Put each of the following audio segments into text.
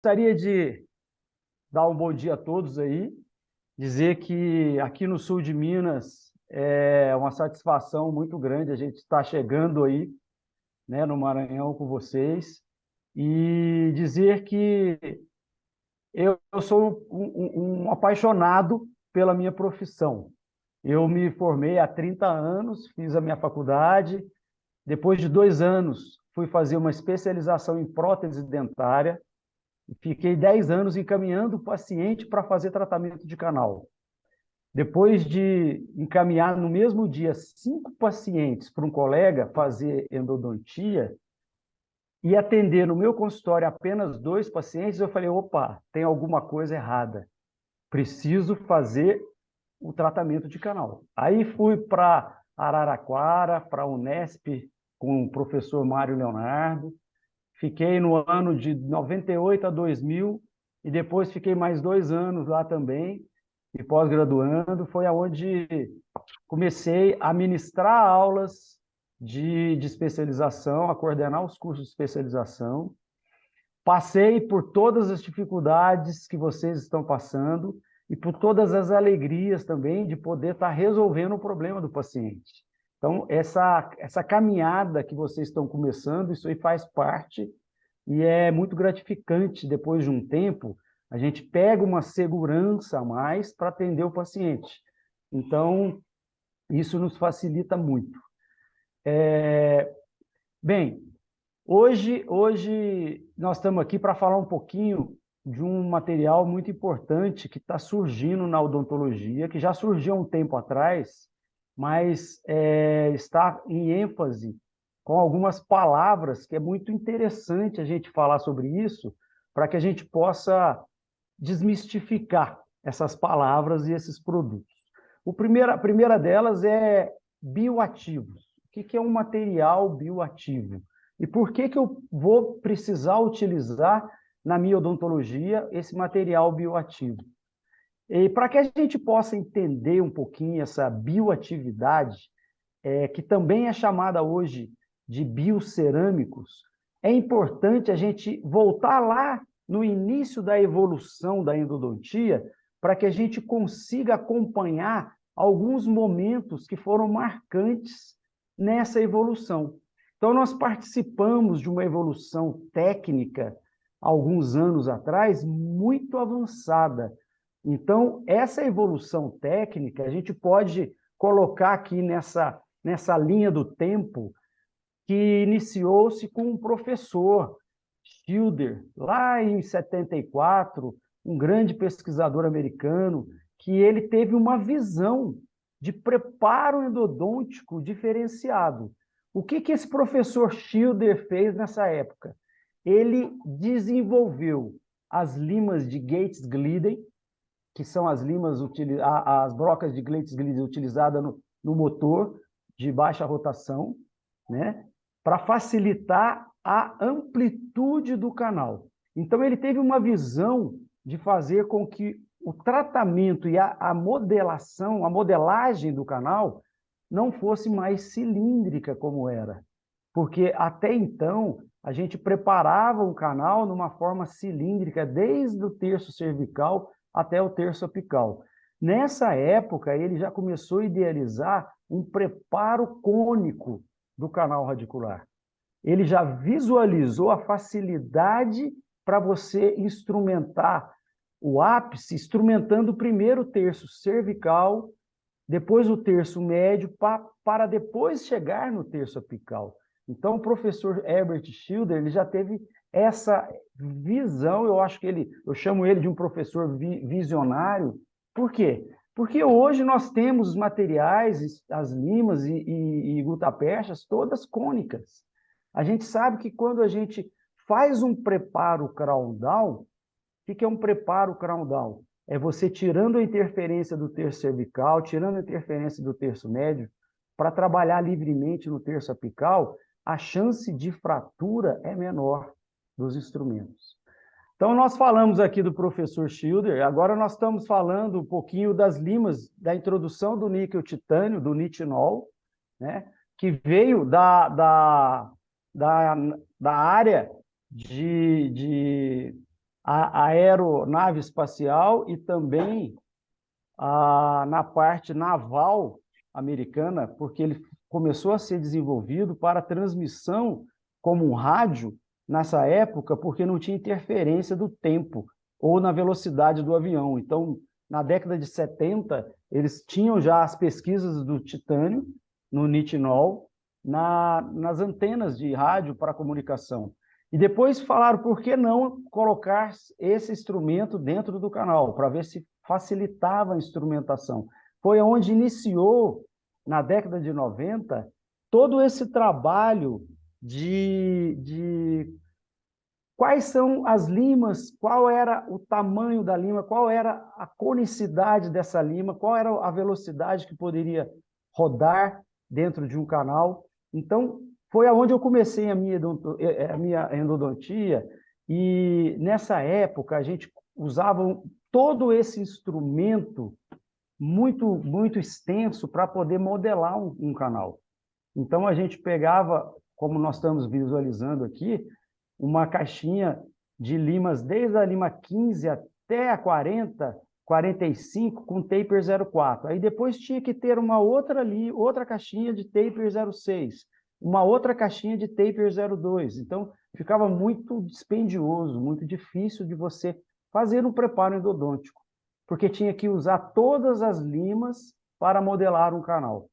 Gostaria de dar um bom dia a todos aí, dizer que aqui no sul de Minas é uma satisfação muito grande a gente estar chegando aí, né, no Maranhão com vocês, e dizer que eu sou um apaixonado pela minha profissão. Eu me formei há 30 anos, fiz a minha faculdade, depois de 2 anos fui fazer uma especialização em prótese dentária, fiquei 10 anos encaminhando o paciente para fazer tratamento de canal. Depois de encaminhar no mesmo dia 5 pacientes para um colega fazer endodontia e atender no meu consultório apenas 2 pacientes, eu falei, opa, tem alguma coisa errada. Preciso fazer o tratamento de canal. Aí fui para Araraquara, para a Unesp, com o professor Mário Leonardo. Fiquei no ano de 98 a 2000 e depois fiquei mais 2 anos lá também, e pós-graduando. Foi aonde comecei a ministrar aulas de especialização, a coordenar os cursos de especialização. Passei por todas as dificuldades que vocês estão passando e por todas as alegrias também de poder estar resolvendo o problema do paciente. Então, essa caminhada que vocês estão começando, isso aí faz parte e é muito gratificante, depois de um tempo, a gente pega uma segurança a mais para atender o paciente. Então, isso nos facilita muito. Bem, hoje nós estamos aqui para falar um pouquinho de um material muito importante que está surgindo na odontologia, que já surgiu há um tempo atrás, mas está em ênfase com algumas palavras que é muito interessante a gente falar sobre isso, para que a gente possa desmistificar essas palavras e esses produtos. A primeira delas é bioativos. O que é um material bioativo? E por que eu vou precisar utilizar na minha odontologia esse material bioativo? E para que a gente possa entender um pouquinho essa bioatividade, que também é chamada hoje de biocerâmicos, é importante a gente voltar lá no início da evolução da endodontia para que a gente consiga acompanhar alguns momentos que foram marcantes nessa evolução. Então, nós participamos de uma evolução técnica, alguns anos atrás, muito avançada. Então, essa evolução técnica, a gente pode colocar aqui nessa linha do tempo, que iniciou-se com um professor, Schilder, lá em 74, um grande pesquisador americano, que ele teve uma visão de preparo endodôntico diferenciado. O que esse professor Schilder fez nessa época? Ele desenvolveu as limas de Gates-Glidden, que são as limas, as brocas de Gates-Glidden utilizadas no motor de baixa rotação, né? Para facilitar a amplitude do canal. Então, ele teve uma visão de fazer com que o tratamento e a modelação, a modelagem do canal não fosse mais cilíndrica como era. Porque até então, a gente preparava o canal numa forma cilíndrica, desde o terço cervical até o terço apical. Nessa época, ele já começou a idealizar um preparo cônico do canal radicular. Ele já visualizou a facilidade para você instrumentar o ápice, instrumentando primeiro o terço cervical, depois o terço médio, para depois chegar no terço apical. Então, o professor Herbert Schilder, ele já teve essa visão, eu chamo ele de um professor visionário. Por quê? Porque hoje nós temos os materiais, as limas e gutapechas, todas cônicas. A gente sabe que quando a gente faz um preparo crown down, o que é um preparo crown down? É você tirando a interferência do terço cervical, tirando a interferência do terço médio, para trabalhar livremente no terço apical, a chance de fratura é menor dos instrumentos. Então, nós falamos aqui do professor Schilder, agora nós estamos falando um pouquinho das limas, da introdução do níquel titânio, do nitinol, né, que veio da área a aeronave espacial e também na parte naval americana, porque ele começou a ser desenvolvido para transmissão como um rádio nessa época, porque não tinha interferência do tempo ou na velocidade do avião. Então, na década de 70, eles tinham já as pesquisas do titânio, no nitinol, nas antenas de rádio para comunicação. E depois falaram, por que não colocar esse instrumento dentro do canal, para ver se facilitava a instrumentação. Foi onde iniciou, na década de 90, todo esse trabalho de quais são as limas, qual era o tamanho da lima, qual era a conicidade dessa lima, qual era a velocidade que poderia rodar dentro de um canal. Então, foi aonde eu comecei a minha endodontia, e nessa época a gente usava todo esse instrumento muito extenso para poder modelar um canal. Então, a gente pegava, como nós estamos visualizando aqui, uma caixinha de limas, desde a lima 15 até a 40, 45, com taper 0,4. Aí depois tinha que ter uma outra caixinha de taper 0,6, uma outra caixinha de taper 0,2. Então, ficava muito dispendioso, muito difícil de você fazer um preparo endodôntico, porque tinha que usar todas as limas para modelar um canal.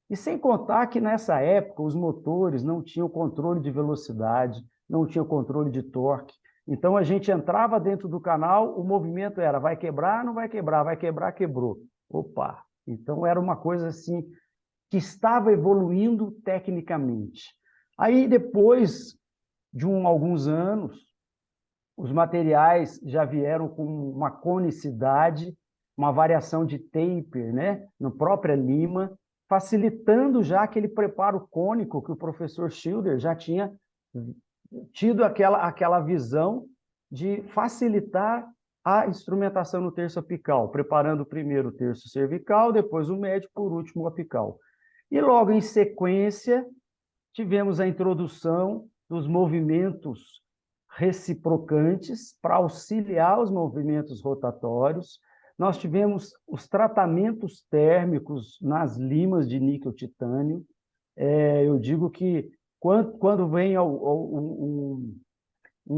E sem contar que nessa época os motores não tinham controle de velocidade, não tinham controle de torque. Então a gente entrava dentro do canal, o movimento era vai quebrar, não vai quebrar, vai quebrar, quebrou. Opa! Então era uma coisa assim que estava evoluindo tecnicamente. Aí depois de alguns anos, os materiais já vieram com uma conicidade, uma variação de taper, né, na própria lima, facilitando já aquele preparo cônico que o professor Schilder já tinha tido aquela visão de facilitar a instrumentação no terço apical, preparando primeiro o terço cervical, depois o médio, por último o apical. E logo em sequência, tivemos a introdução dos movimentos reciprocantes para auxiliar os movimentos rotatórios. Nós tivemos os tratamentos térmicos nas limas de níquel-titânio. Eu digo que quando vem um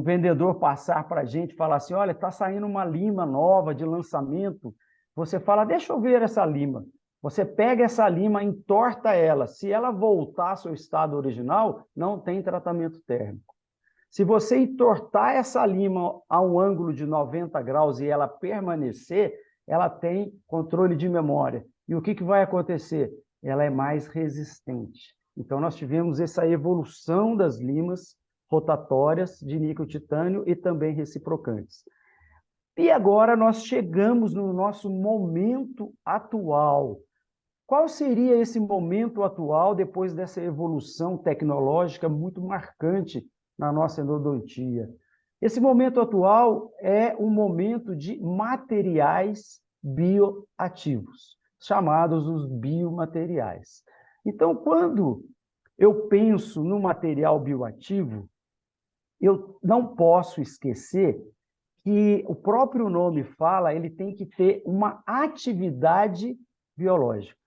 vendedor passar para a gente e falar assim, olha, está saindo uma lima nova de lançamento, você fala, deixa eu ver essa lima. Você pega essa lima, entorta ela. Se ela voltar ao seu estado original, não tem tratamento térmico. Se você entortar essa lima a um ângulo de 90 graus e ela permanecer, ela tem controle de memória. E o que vai acontecer? Ela é mais resistente. Então, nós tivemos essa evolução das limas rotatórias de níquel-titânio e também reciprocantes. E agora nós chegamos no nosso momento atual. Qual seria esse momento atual depois dessa evolução tecnológica muito marcante na nossa endodontia? Esse momento atual é um momento de materiais bioativos, chamados os biomateriais. Então, quando eu penso no material bioativo, eu não posso esquecer que o próprio nome fala, ele tem que ter uma atividade biológica.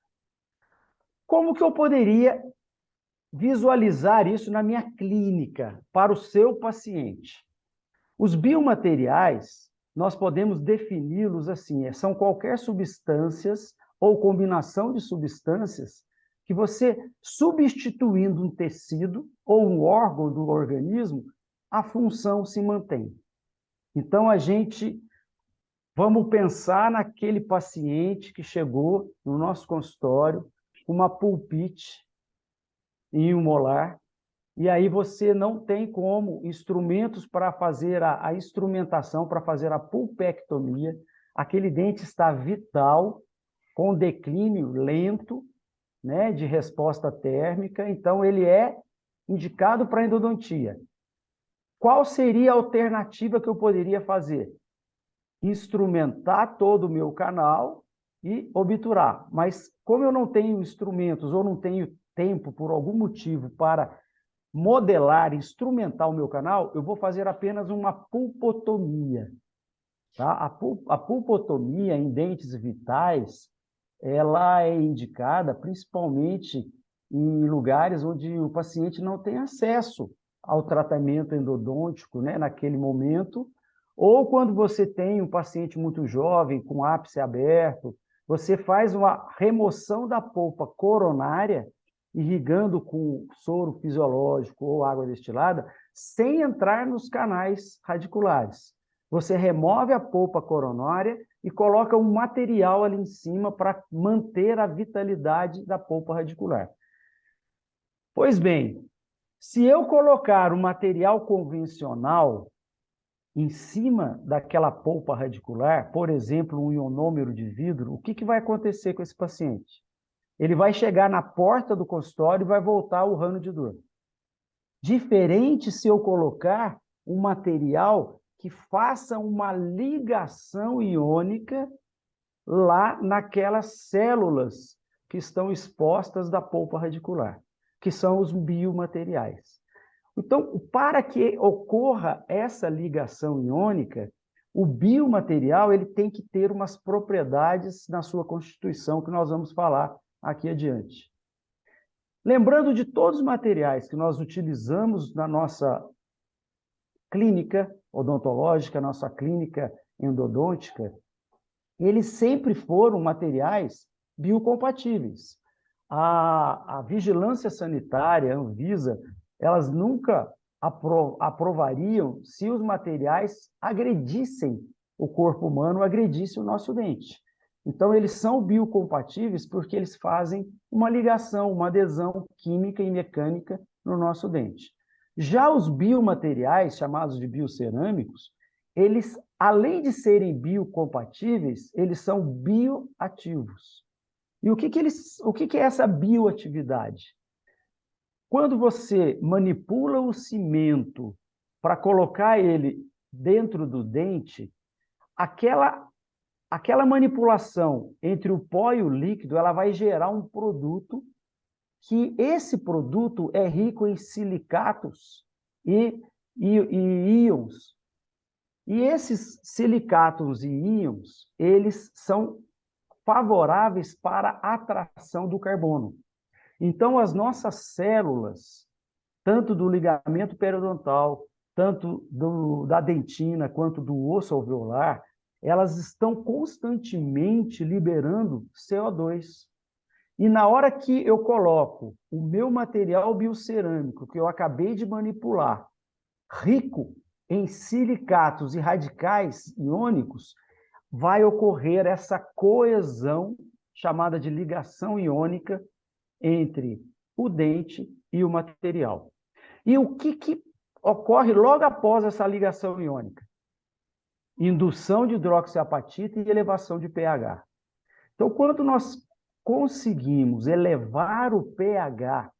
Como que eu poderia visualizar isso na minha clínica para o seu paciente? Os biomateriais, nós podemos defini-los assim, são qualquer substâncias ou combinação de substâncias que você, substituindo um tecido ou um órgão do organismo, a função se mantém. Então, vamos pensar naquele paciente que chegou no nosso consultório com uma pulpite em um molar, e aí você não tem como instrumentos para fazer a instrumentação, para fazer a pulpectomia, aquele dente está vital, com declínio lento, né, de resposta térmica, então ele é indicado para endodontia. Qual seria a alternativa que eu poderia fazer? Instrumentar todo o meu canal e obturar. Mas como eu não tenho instrumentos ou não tenho tempo, por algum motivo, para modelar, instrumentar o meu canal, eu vou fazer apenas uma pulpotomia. Tá? A pulpotomia em dentes vitais, ela é indicada principalmente em lugares onde o paciente não tem acesso ao tratamento endodôntico, né, naquele momento, ou quando você tem um paciente muito jovem, com ápice aberto, você faz uma remoção da polpa coronária, irrigando com soro fisiológico ou água destilada, sem entrar nos canais radiculares. Você remove a polpa coronária e coloca um material ali em cima para manter a vitalidade da polpa radicular. Pois bem, se eu colocar um material convencional em cima daquela polpa radicular, por exemplo, um ionômero de vidro, o que vai acontecer com esse paciente? Ele vai chegar na porta do consultório e vai voltar urrando de dor. Diferente se eu colocar um material que faça uma ligação iônica lá naquelas células que estão expostas da polpa radicular, que são os biomateriais. Então, para que ocorra essa ligação iônica, o biomaterial ele tem que ter umas propriedades na sua constituição que nós vamos falar aqui adiante. Lembrando de todos os materiais que nós utilizamos na nossa clínica odontológica, nossa clínica endodôntica, eles sempre foram materiais biocompatíveis. A Vigilância Sanitária, a Anvisa, elas nunca aprovariam se os materiais agredissem o corpo humano, agredissem o nosso dente. Então, eles são biocompatíveis porque eles fazem uma ligação, uma adesão química e mecânica no nosso dente. Já os biomateriais, chamados de biocerâmicos, eles, além de serem biocompatíveis, eles são bioativos. E o que é essa bioatividade? Quando você manipula o cimento para colocar ele dentro do dente, aquela manipulação entre o pó e o líquido, ela vai gerar um produto que esse produto é rico em silicatos e íons. E esses silicatos e íons, eles são favoráveis para a atração do carbono. Então, as nossas células, tanto do ligamento periodontal, tanto da dentina, quanto do osso alveolar, elas estão constantemente liberando CO2. E na hora que eu coloco o meu material biocerâmico, que eu acabei de manipular, rico em silicatos e radicais iônicos, vai ocorrer essa coesão, chamada de ligação iônica, entre o dente e o material. E o que ocorre logo após essa ligação iônica? Indução de hidroxiapatita e elevação de pH. Então, quando nós conseguimos elevar o pH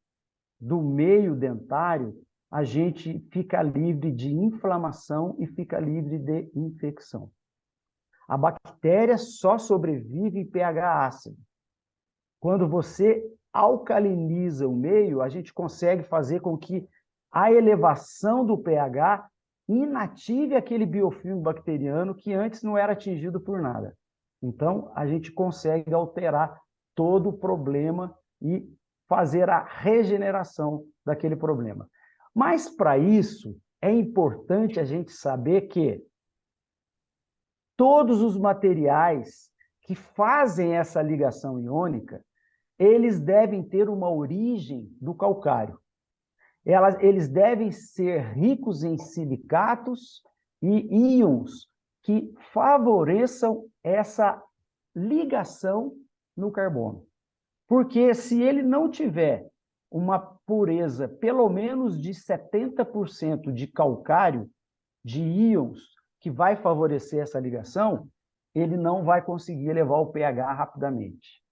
do meio dentário, a gente fica livre de inflamação e fica livre de infecção. A bactéria só sobrevive em pH ácido. Quando você alcaliniza o meio, a gente consegue fazer com que a elevação do pH inative aquele biofilme bacteriano que antes não era atingido por nada. Então, a gente consegue alterar todo o problema e fazer a regeneração daquele problema. Mas, para isso, é importante a gente saber que todos os materiais que fazem essa ligação iônica, eles devem ter uma origem do calcário. Eles devem ser ricos em silicatos e íons que favoreçam essa ligação no carbono. Porque se ele não tiver uma pureza pelo menos de 70% de calcário, de íons, que vai favorecer essa ligação, ele não vai conseguir elevar o pH rapidamente.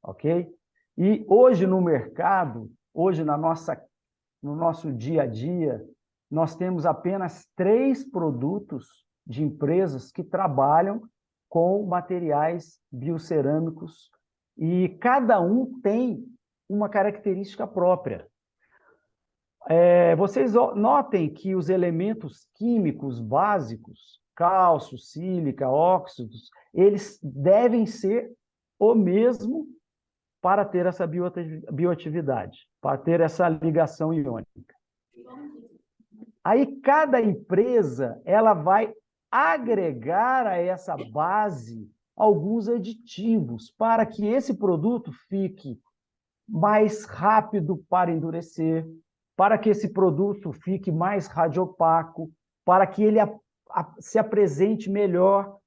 Ok? E hoje no mercado, hoje no nosso dia a dia, nós temos apenas 3 produtos de empresas que trabalham com materiais biocerâmicos e cada um tem uma característica própria. Vocês notem que os elementos químicos básicos, cálcio, sílica, óxidos, eles devem ser o mesmo para ter essa bioatividade, para ter essa ligação iônica. Aí cada empresa ela vai agregar a essa base alguns aditivos para que esse produto fique mais rápido para endurecer, para que esse produto fique mais radiopaco, para que ele se apresente melhor,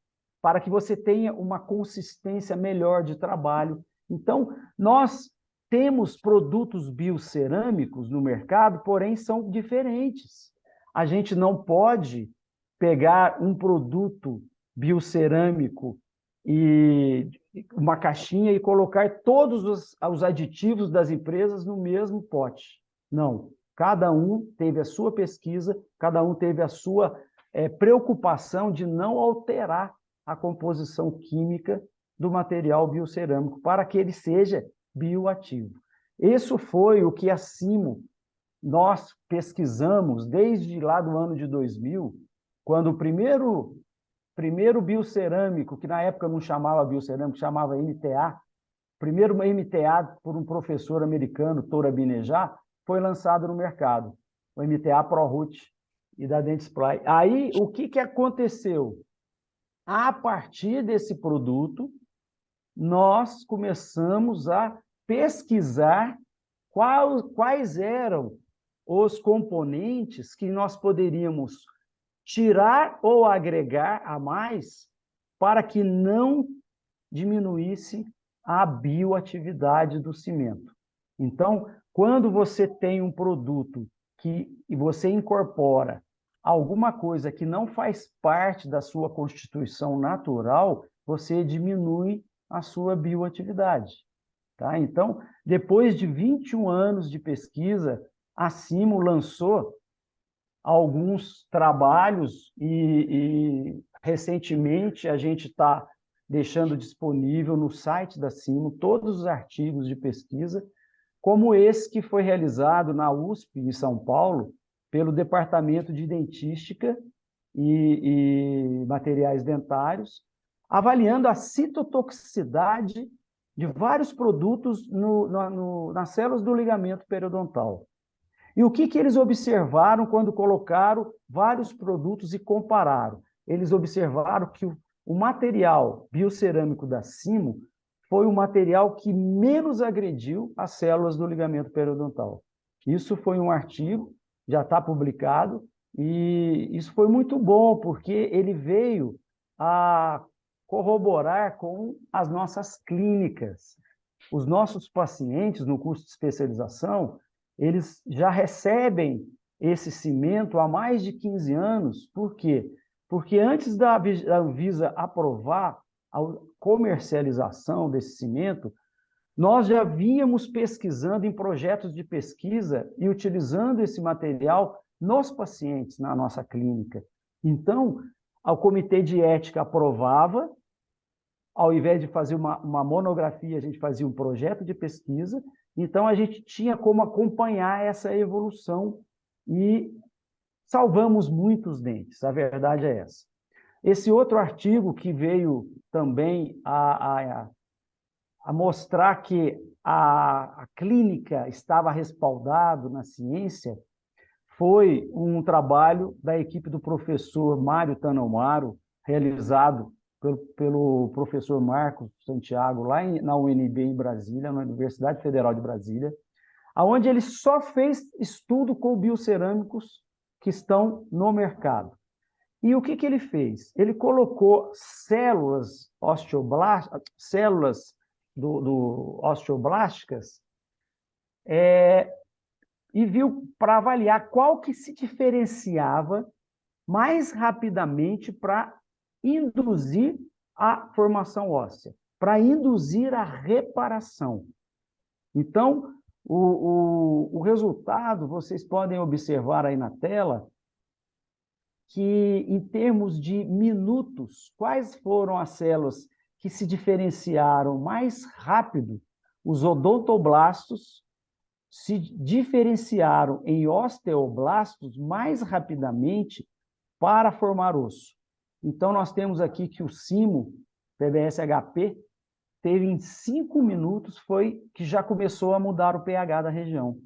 para que você tenha uma consistência melhor de trabalho. Então, nós temos produtos biocerâmicos no mercado, porém são diferentes. A gente não pode pegar um produto biocerâmico e uma caixinha e colocar todos os aditivos das empresas no mesmo pote. Não. Cada um teve a sua pesquisa, cada um teve a sua preocupação de não alterar a composição química do material biocerâmico para que ele seja bioativo. Isso foi o que a Cimo, nós pesquisamos desde lá do ano de 2000, quando o primeiro biocerâmico, que na época não chamava biocerâmico, chamava MTA, primeiro MTA por um professor americano, Tora Binejar, foi lançado no mercado, o MTA ProRoot e da Dentsply. Aí, o que aconteceu? A partir desse produto, nós começamos a pesquisar quais eram os componentes que nós poderíamos tirar ou agregar a mais para que não diminuísse a bioatividade do cimento. Então, quando você tem um produto e você incorpora alguma coisa que não faz parte da sua constituição natural, você diminui a sua bioatividade. Tá? Então, depois de 21 anos de pesquisa, a Cimo lançou alguns trabalhos e recentemente a gente está deixando disponível no site da Cimo todos os artigos de pesquisa, como esse que foi realizado na USP, em São Paulo, pelo Departamento de Dentística e Materiais Dentários, avaliando a citotoxicidade de vários produtos nas células do ligamento periodontal. E o que eles observaram quando colocaram vários produtos e compararam? Eles observaram que o material biocerâmico da Cimo foi o material que menos agrediu as células do ligamento periodontal. Isso foi um artigo, já está publicado, e isso foi muito bom, porque ele veio a corroborar com as nossas clínicas. Os nossos pacientes no curso de especialização, eles já recebem esse cimento há mais de 15 anos. Por quê? Porque antes da Anvisa aprovar a comercialização desse cimento, nós já vínhamos pesquisando em projetos de pesquisa e utilizando esse material nos pacientes na nossa clínica. Então, o comitê de ética aprovava, ao invés de fazer uma monografia, a gente fazia um projeto de pesquisa, então a gente tinha como acompanhar essa evolução e salvamos muitos dentes, a verdade é essa. Esse outro artigo que veio também a mostrar que a clínica estava respaldado na ciência foi um trabalho da equipe do professor Mário Tanomaro, realizado pelo professor Marcos Santiago, lá na UNB em Brasília, na Universidade Federal de Brasília, onde ele só fez estudo com biocerâmicos que estão no mercado. E o que ele fez? Ele colocou células osteoblásticas, osteoblásticas, e viu para avaliar qual que se diferenciava mais rapidamente para induzir a formação óssea, para induzir a reparação. Então, o resultado, vocês podem observar aí na tela, que em termos de minutos, quais foram as células que se diferenciaram mais rápido? Os odontoblastos, se diferenciaram em osteoblastos mais rapidamente para formar osso. Então, nós temos aqui que o simo PBS-HP teve em 5 minutos foi que já começou a mudar o pH da região.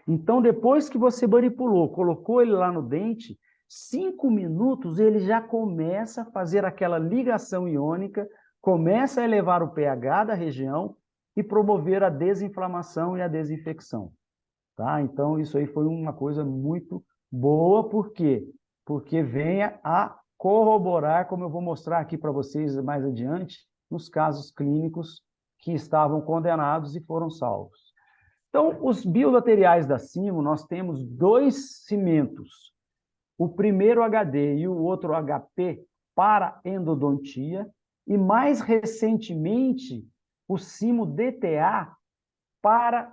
Então, depois que você manipulou, colocou ele lá no dente, 5 minutos ele já começa a fazer aquela ligação iônica, começa a elevar o pH da região e promover a desinflamação e a desinfecção. Tá? Então, isso aí foi uma coisa muito boa, por quê? Porque venha a corroborar, como eu vou mostrar aqui para vocês mais adiante, nos casos clínicos que estavam condenados e foram salvos. Então, os biomateriais da Simo, nós temos 2 cimentos, o primeiro HD e o outro HP para endodontia, e mais recentemente, o Simo DTA para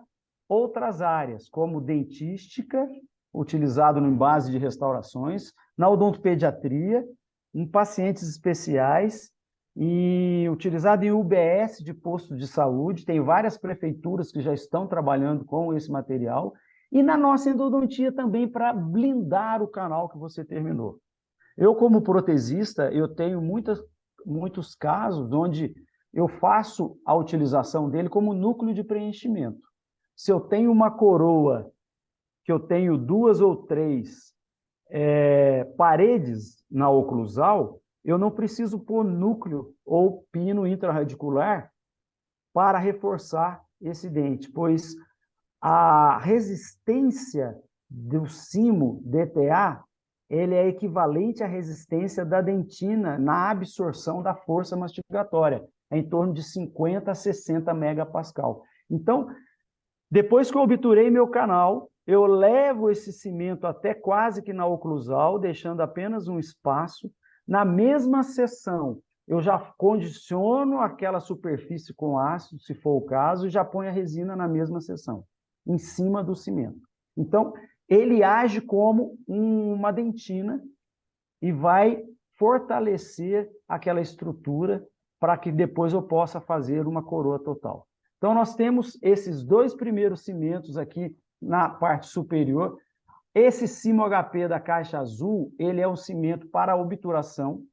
outras áreas, como dentística, utilizado em base de restaurações, na odontopediatria, em pacientes especiais, e utilizado em UBS de posto de saúde. Tem várias prefeituras que já estão trabalhando com esse material, e na nossa endodontia também para blindar o canal que você terminou. Eu, como protesista, eu tenho muitos casos onde eu faço a utilização dele como núcleo de preenchimento. Se eu tenho uma coroa, que eu tenho 2 ou 3 paredes na oclusal, eu não preciso pôr núcleo ou pino intraradicular para reforçar esse dente, pois a resistência do Simo DTA ele é equivalente à resistência da dentina na absorção da força mastigatória, é em torno de 50 a 60 megapascal. Então, depois que eu obturei meu canal, eu levo esse cimento até quase que na oclusal, deixando apenas um espaço. Na mesma seção, eu já condiciono aquela superfície com ácido, se for o caso, e já ponho a resina na mesma seção, em cima do cimento. Então, ele age como uma dentina e vai fortalecer aquela estrutura para que depois eu possa fazer uma coroa total. Então, nós temos esses 2 primeiros cimentos aqui na parte superior. Esse Simo HP da caixa azul, ele é um cimento para obturação.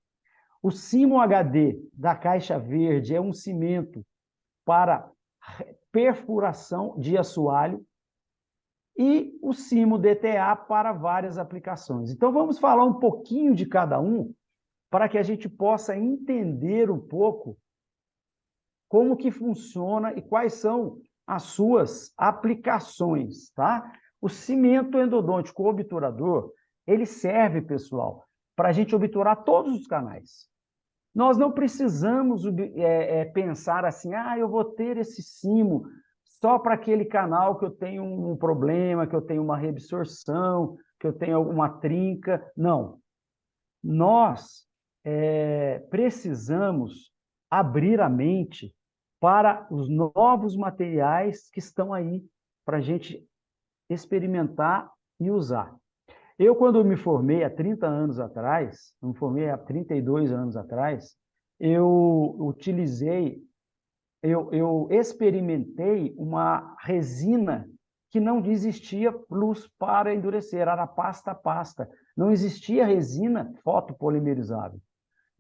O Simo HD da caixa verde é um cimento para perfuração de assoalho. E o Simo DTA para várias aplicações. Então, vamos falar um pouquinho de cada um para que a gente possa entender um pouco como que funciona e quais são as suas aplicações, tá? O cimento endodôntico obturador, ele serve, pessoal, para a gente obturar todos os canais. Nós não precisamos pensar assim, eu vou ter esse Simo só para aquele canal que eu tenho um problema, que eu tenho uma reabsorção, que eu tenho alguma trinca. Não. Nós precisamos abrir a mente para os novos materiais que estão aí para a gente experimentar e usar. Eu, quando me formei há 30 anos atrás, me formei há 32 anos atrás, eu experimentei uma resina que não existia plus para endurecer, era pasta a pasta. Não existia resina fotopolimerizável.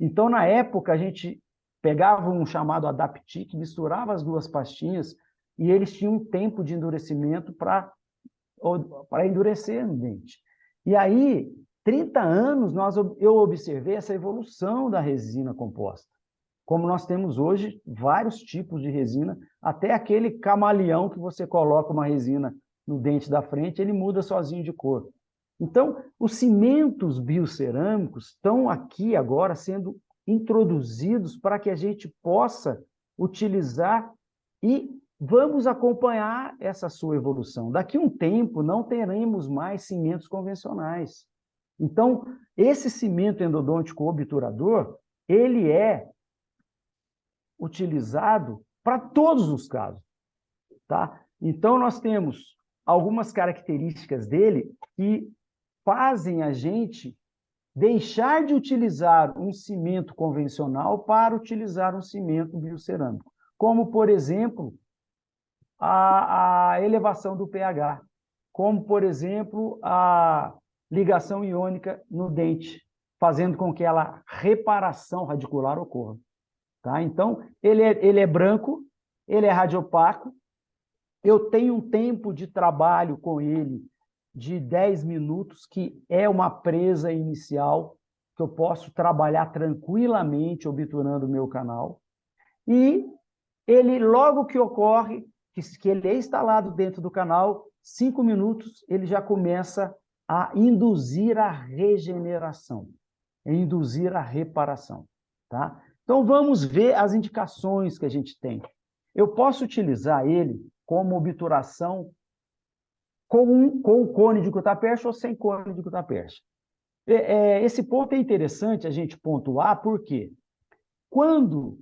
Então, na época, a gente pegava um chamado Adaptic, misturava as 2 pastinhas e eles tinham um tempo de endurecimento para endurecer no dente. E aí, 30 anos, eu observei essa evolução da resina composta. Como nós temos hoje vários tipos de resina, até aquele camaleão que você coloca uma resina no dente da frente, ele muda sozinho de cor. Então, os cimentos biocerâmicos estão aqui agora sendo introduzidos para que a gente possa utilizar e vamos acompanhar essa sua evolução. Daqui a um tempo, não teremos mais cimentos convencionais. Então, esse cimento endodôntico obturador, ele é utilizado para todos os casos, tá? Então, nós temos algumas características dele que fazem a gente deixar de utilizar um cimento convencional para utilizar um cimento biocerâmico. Como, por exemplo, a elevação do pH, como, por exemplo, a ligação iônica no dente, fazendo com que a reparação radicular ocorra. Tá? Então, ele é branco, ele é radiopaco, eu tenho um tempo de trabalho com ele de 10 minutos, que é uma presa inicial, que eu posso trabalhar tranquilamente obturando o meu canal. E ele, logo que ocorre, que ele é instalado dentro do canal, 5 minutos, ele já começa a induzir a regeneração, a induzir a reparação. Tá? Então, vamos ver as indicações que a gente tem. Eu posso utilizar ele como obturação com o cone de gutapercha ou sem cone de gutapercha. Esse ponto é interessante a gente pontuar, porque quando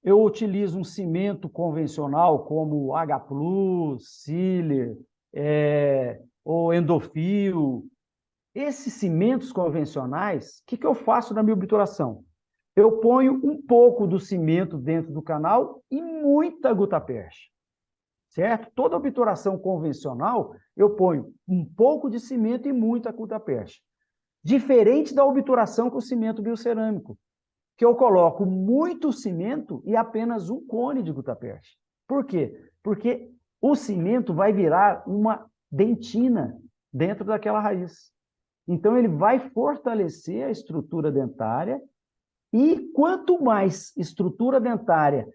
eu utilizo um cimento convencional, como H+, Sealer, ou Endofil, esses cimentos convencionais, o que eu faço na minha obturação? Eu ponho um pouco do cimento dentro do canal e muita gutapercha, certo? Toda obturação convencional, eu ponho um pouco de cimento e muita gutapercha. Diferente da obturação com cimento biocerâmico, que eu coloco muito cimento e apenas um cone de gutapercha. Por quê? Porque o cimento vai virar uma dentina dentro daquela raiz. Então, ele vai fortalecer a estrutura dentária e quanto mais estrutura dentária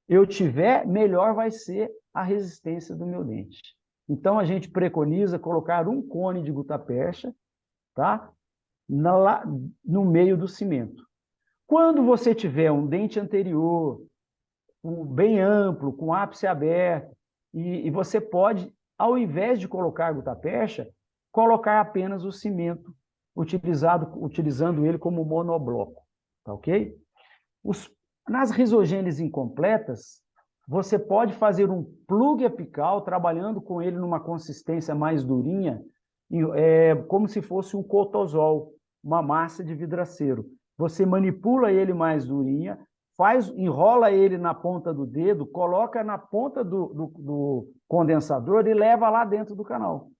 eu tiver, melhor vai ser a resistência do meu dente. Então, a gente preconiza colocar um cone de gutapercha, tá? No meio do cimento. Quando você tiver um dente anterior bem amplo, com ápice aberto, e você pode, ao invés de colocar gutapercha, colocar apenas o cimento, utilizando ele como monobloco, tá ok? Nas risogêneses incompletas, você pode fazer um plug apical, trabalhando com ele numa consistência mais durinha, como se fosse um cotosol, uma massa de vidraceiro. Você manipula ele mais durinha, enrola ele na ponta do dedo, coloca na ponta do condensador e leva lá dentro do canal.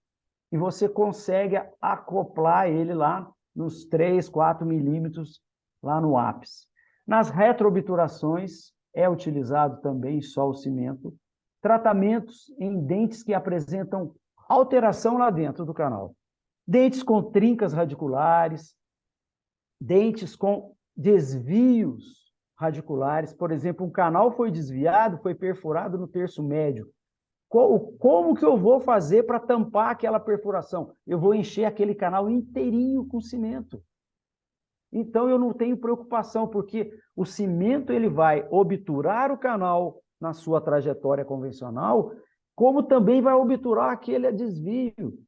E você consegue acoplar ele lá nos 3, 4 milímetros lá no ápice. Nas retroobturações, é utilizado também só o cimento. Tratamentos em dentes que apresentam alteração lá dentro do canal. Dentes com trincas radiculares, dentes com desvios radiculares. Por exemplo, um canal foi desviado, foi perfurado no terço médio. Como que eu vou fazer para tampar aquela perfuração? Eu vou encher aquele canal inteirinho com cimento. Então, eu não tenho preocupação, porque o cimento ele vai obturar o canal na sua trajetória convencional, como também vai obturar aquele desvio.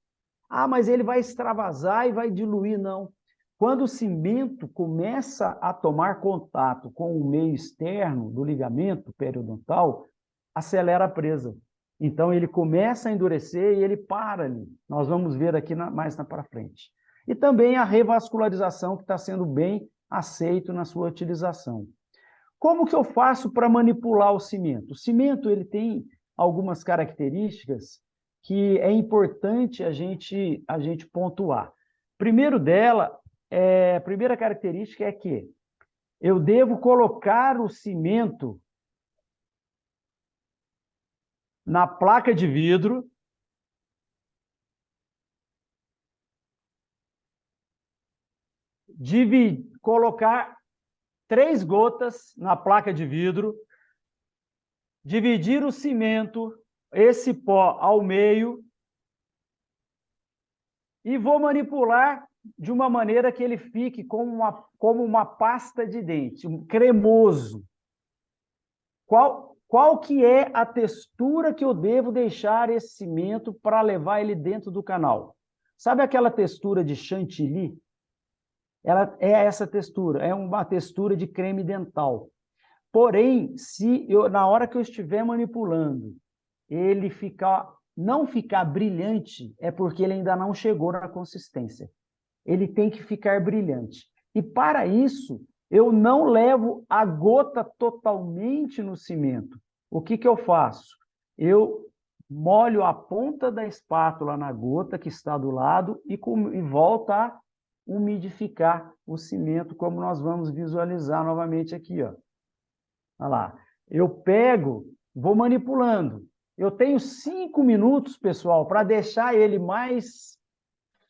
Ah, mas ele vai extravasar e vai diluir. Não. Quando o cimento começa a tomar contato com o meio externo do ligamento periodontal, acelera a presa. Então, ele começa a endurecer e ele para ali. Nós vamos ver aqui mais para frente. E também a revascularização, que está sendo bem aceito na sua utilização. Como que eu faço para manipular o cimento? O cimento ele tem algumas características que é importante a gente pontuar. A primeira característica é que eu devo colocar o cimento na placa de vidro, colocar 3 gotas na placa de vidro, dividir o cimento, esse pó ao meio, e vou manipular de uma maneira que ele fique como uma pasta de dente, um cremoso. Qual que é a textura que eu devo deixar esse cimento para levar ele dentro do canal? Sabe aquela textura de chantilly? Ela é essa textura, é uma textura de creme dental. Porém, na hora que eu estiver manipulando, ele não ficar brilhante, é porque ele ainda não chegou na consistência. Ele tem que ficar brilhante. E para isso, eu não levo a gota totalmente no cimento. O que eu faço? eu molho a ponta da espátula na gota que está do lado e volto a umidificar o cimento, como nós vamos visualizar novamente aqui, ó. Olha lá. Eu pego, vou manipulando. Eu tenho 5 minutos, pessoal, para deixar ele mais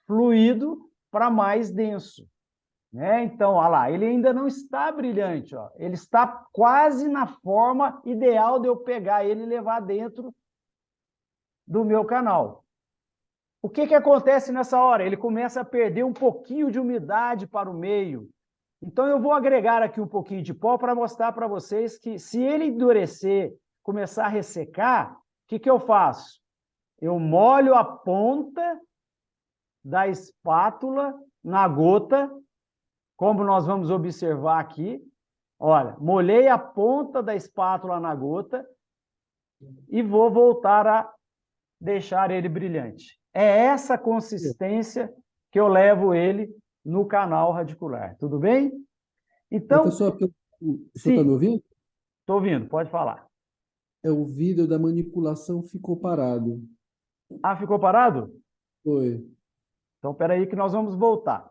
fluido para mais denso. Né? Então, olha lá, ele ainda não está brilhante, ó. Ele está quase na forma ideal de eu pegar ele e levar dentro do meu canal. O que, que acontece nessa hora? Ele começa a perder um pouquinho de umidade para o meio. Então, eu vou agregar aqui um pouquinho de pó para mostrar para vocês que se ele endurecer, começar a ressecar, o que, que eu faço? Eu molho a ponta da espátula na gota, como nós vamos observar aqui. Olha, molhei a ponta da espátula na gota e vou voltar a deixar ele brilhante. É essa consistência que eu levo ele no canal radicular. Tudo bem? Então, Professor, o senhor está me sim, ouvindo? estou ouvindo, pode falar. É, o vídeo da manipulação ficou parado. Ah, ficou parado? Foi. Então, espera aí que nós vamos voltar.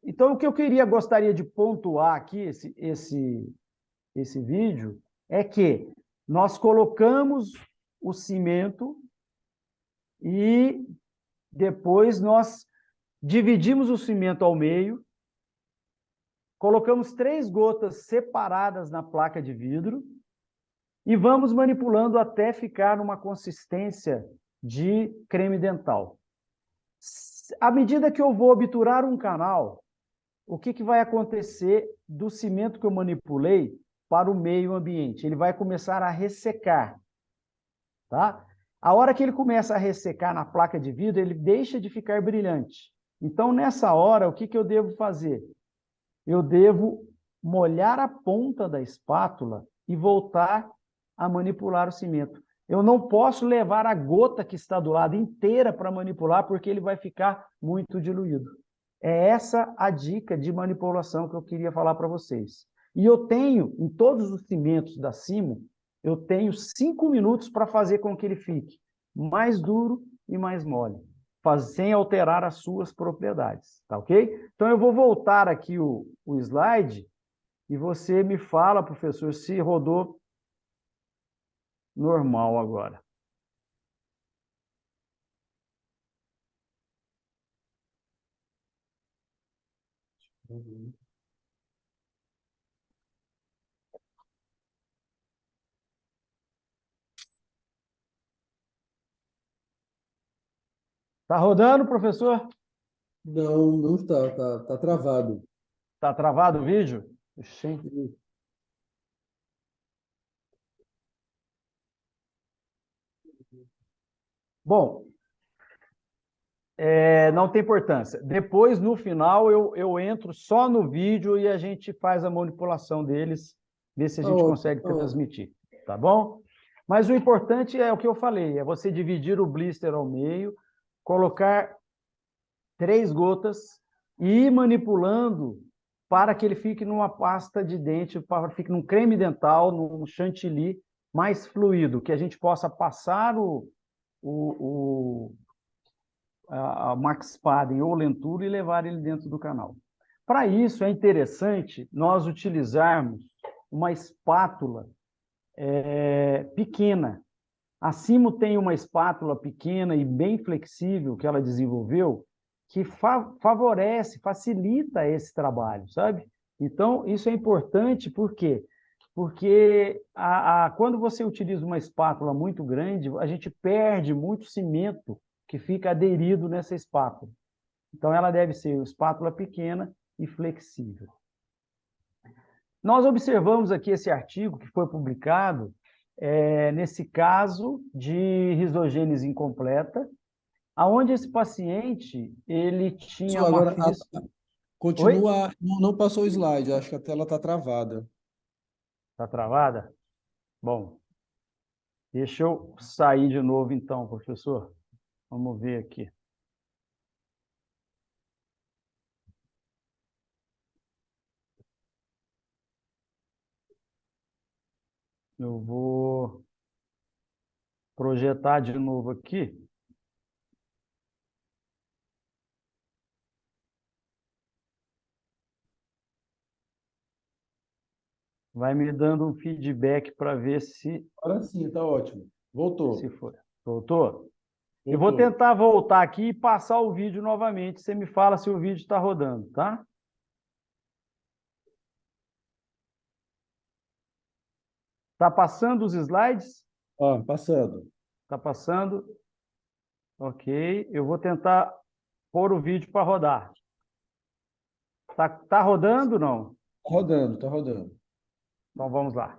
Então, o que eu gostaria de pontuar aqui, esse vídeo, é que nós colocamos o cimento e depois nós dividimos o cimento ao meio, colocamos 3 gotas separadas na placa de vidro e vamos manipulando até ficar numa consistência de creme dental. À medida que eu vou obturar um canal, o que, que vai acontecer do cimento que eu manipulei para o meio ambiente? Ele vai começar a ressecar, tá? A hora que ele começa a ressecar na placa de vidro, ele deixa de ficar brilhante. Então, nessa hora, o que, que eu devo fazer? Eu devo molhar a ponta da espátula e voltar a manipular o cimento. Eu não posso levar a gota que está do lado inteira para manipular, porque ele vai ficar muito diluído. É essa a dica de manipulação que eu queria falar para vocês. E eu tenho, em todos os cimentos da Simo, eu tenho 5 minutos para fazer com que ele fique mais duro e mais mole, sem alterar as suas propriedades, tá ok? Então eu vou voltar aqui o slide e você me fala, professor, se rodou normal agora. Uhum. Tá rodando, professor? Não, não está, tá travado. Tá travado o vídeo? Sim. Bom, não tem importância. Depois, no final, eu entro só no vídeo e a gente faz a manipulação deles, ver se a Tá gente ótimo, consegue tá ótimo. transmitir, tá bom? Mas o importante é o que eu falei, é você dividir o blister ao meio, colocar 3 gotas e ir manipulando para que ele fique numa pasta de dente, para que fique num creme dental, num chantilly mais fluido, que a gente possa passar o a Max Paden ou Lentura e levar ele dentro do canal. Para isso, é interessante nós utilizarmos uma espátula pequena. A Simo tem uma espátula pequena e bem flexível que ela desenvolveu, que favorece, facilita esse trabalho, sabe? Então, isso é importante, por quê? Porque quando você utiliza uma espátula muito grande, a gente perde muito cimento que fica aderido nessa espátula. Então, ela deve ser uma espátula pequena e flexível. Nós observamos aqui esse artigo que foi publicado, nesse caso de risogênese incompleta, aonde esse paciente ele tinha Só uma agora, fístula. Oi? continua, não, não passou o slide, acho que a tela está travada. Está travada? Bom, deixa eu sair de novo então, professor. Vamos ver aqui. Eu vou projetar de novo aqui. Vai me dando um feedback para ver se Agora sim, está ótimo. Voltou. foi. Voltou? Eu vou Voltou. tentar voltar aqui e passar o vídeo novamente. Você me fala se o vídeo está rodando, tá? Está passando os slides? Ó, passando. Está passando? Ok. Eu vou tentar pôr o vídeo para rodar. Tá rodando ou não? Tá rodando, tá rodando. Então vamos lá.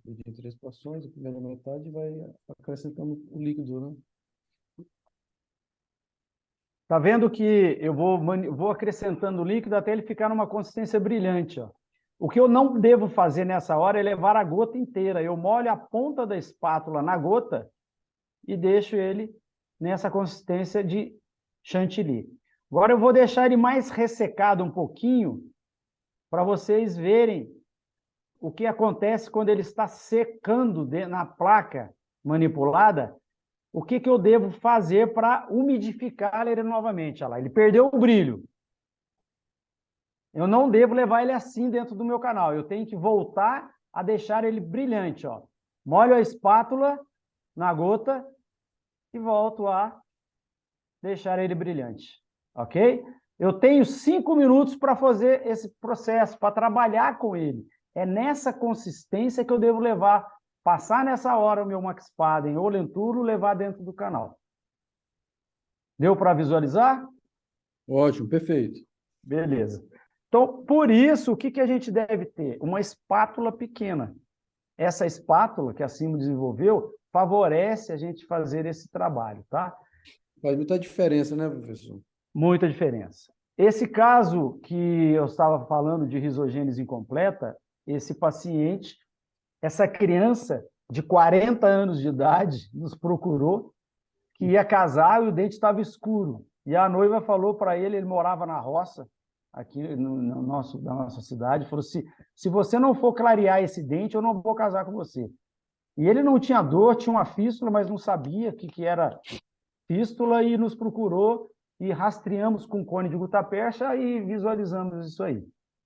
Dividir em três porções, a primeira metade vai acrescentando o líquido, né? Tá vendo que eu vou acrescentando líquido até ele ficar numa consistência brilhante, ó. O que eu não devo fazer nessa hora é levar a gota inteira. Eu molho a ponta da espátula na gota e deixo ele nessa consistência de chantilly. Agora eu vou deixar ele mais ressecado um pouquinho para vocês verem o que acontece quando ele está secando na placa manipulada. O que eu devo fazer para umidificar ele novamente? Olha lá, ele perdeu o brilho. Eu não devo levar ele assim dentro do meu canal. Eu tenho que voltar a deixar ele brilhante. Ó. Molho a espátula na gota e volto a deixar ele brilhante. Ok? Eu tenho 5 minutos para fazer esse processo, para trabalhar com ele. É nessa consistência que eu devo levar, passar nessa hora o meu Max Paden ou Lenturo, levar dentro do canal. Deu para visualizar? Ótimo, perfeito. Beleza. Então, por isso, o que a gente deve ter? Uma espátula pequena. Essa espátula que a Simo desenvolveu favorece a gente fazer esse trabalho, tá? Faz muita diferença, né, professor? Muita diferença. Esse caso que eu estava falando de risogênese incompleta, esse paciente, essa criança de 40 anos de idade nos procurou, que ia casar e o dente estava escuro. E a noiva falou para ele, ele morava na roça, aqui na nossa cidade, falou assim, se você não for clarear esse dente, eu não vou casar com você. E ele não tinha dor, tinha uma fístula, mas não sabia o que era fístula e nos procurou e rastreamos com cone de gutapercha e visualizamos isso aí.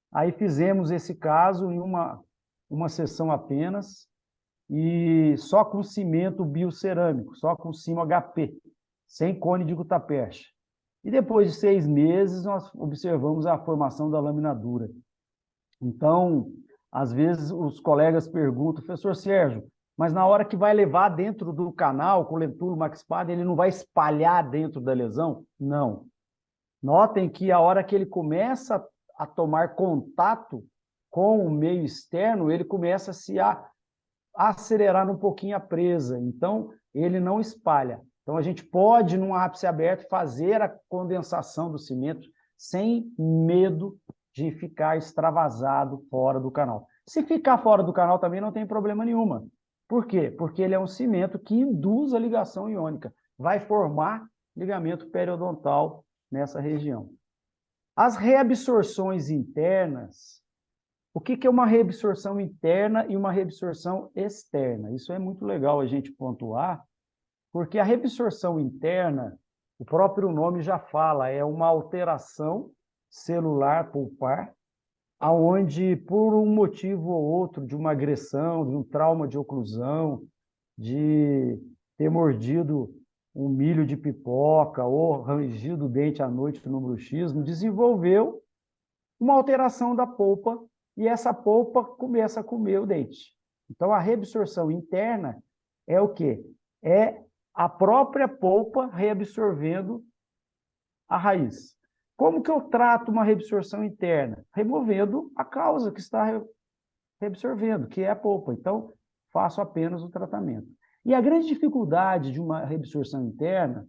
Aí fizemos esse caso em uma sessão apenas e só com cimento biocerâmico, só com cimo HP, sem cone de gutapercha. E depois de 6 meses, nós observamos a formação da lâmina dura. Então, às vezes, os colegas perguntam, professor Sérgio, mas na hora que vai levar dentro do canal, com o Lentulo Max Paden, ele não vai espalhar dentro da lesão? Não. Notem que a hora que ele começa a tomar contato com o meio externo, ele começa a se acelerar um pouquinho a presa. Então, ele não espalha. Então, a gente pode, num ápice aberto, fazer a condensação do cimento sem medo de ficar extravasado fora do canal. Se ficar fora do canal também não tem problema nenhuma. Por quê? Porque ele é um cimento que induz a ligação iônica. Vai formar ligamento periodontal nessa região. As reabsorções internas, o que é uma reabsorção interna e uma reabsorção externa? Isso é muito legal a gente pontuar, porque a reabsorção interna, o próprio nome já fala, é uma alteração celular pulpar, aonde por um motivo ou outro, de uma agressão, de um trauma de oclusão, de ter mordido um milho de pipoca ou rangido o dente à noite no bruxismo, desenvolveu uma alteração da polpa e essa polpa começa a comer o dente. Então, a reabsorção interna é o quê? É a própria polpa reabsorvendo a raiz. Como que eu trato uma reabsorção interna? Removendo a causa que está reabsorvendo, que é a polpa. Então, faço apenas o tratamento. E a grande dificuldade de uma reabsorção interna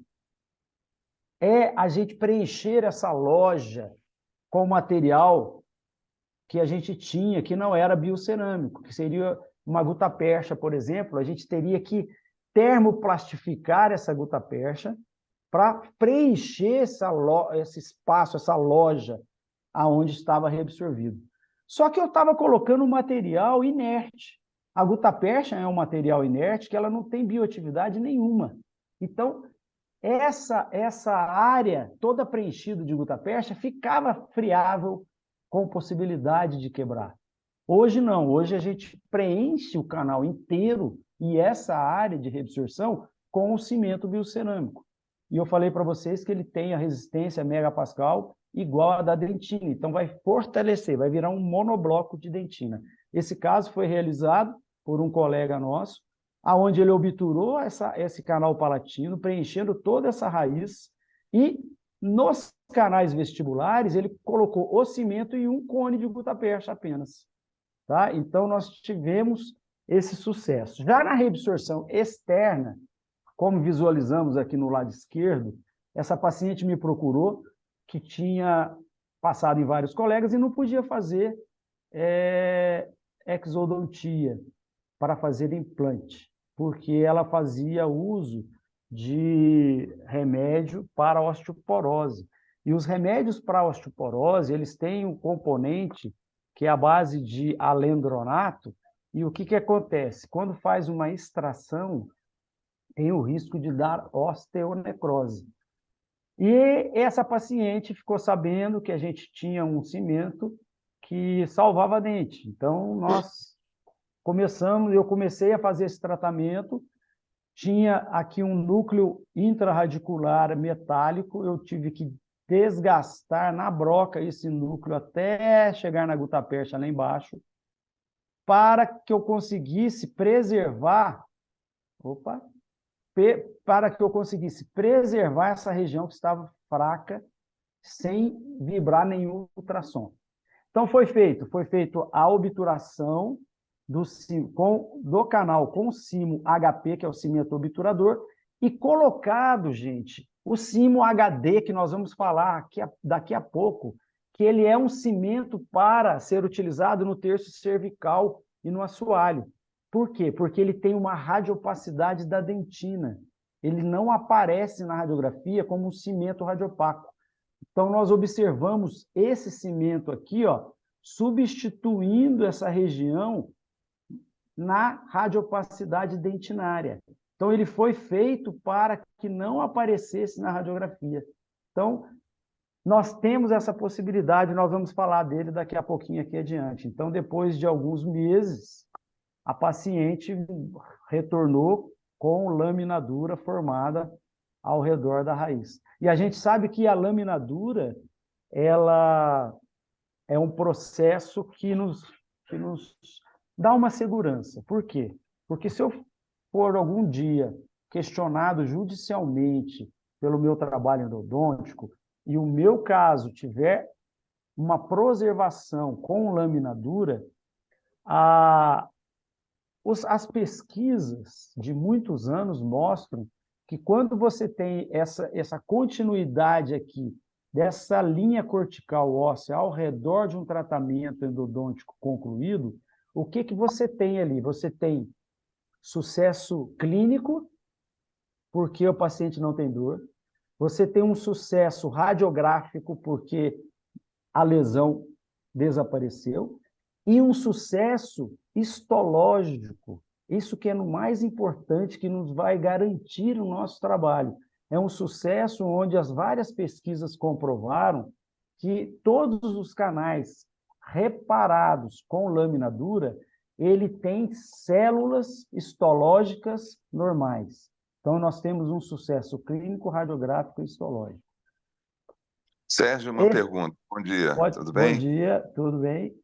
é a gente preencher essa loja com o material que a gente tinha, que não era biocerâmico, que seria uma gutapercha, por exemplo, a gente teria que termoplastificar essa gutapercha para preencher esse espaço, essa loja aonde estava reabsorvido. Só que eu estava colocando um material inerte. A gutapercha é um material inerte que ela não tem bioatividade nenhuma. Então, essa área toda preenchida de gutapercha ficava friável com possibilidade de quebrar. Hoje não, hoje a gente preenche o canal inteiro e essa área de reabsorção com o cimento biocerâmico. E eu falei para vocês que ele tem a resistência megapascal igual a da dentina, então vai fortalecer, vai virar um monobloco de dentina. Esse caso foi realizado por um colega nosso, aonde ele obturou esse canal palatino, preenchendo toda essa raiz, e nos canais vestibulares ele colocou o cimento e um cone de gutapercha apenas. Tá? Então, nós tivemos esse sucesso. Já na reabsorção externa, como visualizamos aqui no lado esquerdo, essa paciente me procurou, que tinha passado em vários colegas e não podia fazer exodontia para fazer implante, porque ela fazia uso de remédio para osteoporose. E os remédios para osteoporose, eles têm um componente que é a base de alendronato, e o que acontece? Quando faz uma extração, tem o risco de dar osteonecrose. E essa paciente ficou sabendo que a gente tinha um cimento que salvava a dente. Então, eu comecei a fazer esse tratamento, tinha aqui um núcleo intraradicular metálico, eu tive que desgastar na broca esse núcleo até chegar na gutapercha lá embaixo, para que eu conseguisse preservar, para que eu conseguisse preservar essa região que estava fraca, sem vibrar nenhum ultrassom. Então, foi feito a obturação do canal com o cimo HP, que é o cimento obturador, e colocado, gente, o cimo HD, que nós vamos falar daqui a pouco, que ele é um cimento para ser utilizado no terço cervical e no assoalho. Por quê? Porque ele tem uma radiopacidade da dentina. Ele não aparece na radiografia como um cimento radiopaco. Então, nós observamos esse cimento aqui, ó, substituindo essa região na radiopacidade dentinária. Então, ele foi feito para que não aparecesse na radiografia. Então, nós temos essa possibilidade, nós vamos falar dele daqui a pouquinho aqui adiante. Então, depois de alguns meses, a paciente retornou com lâmina dura formada ao redor da raiz. E a gente sabe que a lâmina dura, ela é um processo que nos dá uma segurança. Por quê? Porque se eu for algum dia questionado judicialmente pelo meu trabalho endodôntico e o meu caso tiver uma preservação com lâmina dura, as pesquisas de muitos anos mostram que quando você tem essa continuidade aqui, dessa linha cortical óssea ao redor de um tratamento endodôntico concluído, o que você tem ali? Você tem sucesso clínico, porque o paciente não tem dor. Você tem um sucesso radiográfico, porque a lesão desapareceu. E um sucesso histológico. Isso que é o mais importante, que nos vai garantir o nosso trabalho. É um sucesso onde as várias pesquisas comprovaram que todos os canais reparados com lâmina dura, ele tem células histológicas normais. Então, nós temos um sucesso clínico, radiográfico e histológico. Sérgio, uma pergunta. Bom dia, tudo bem? Bom dia, tudo bem?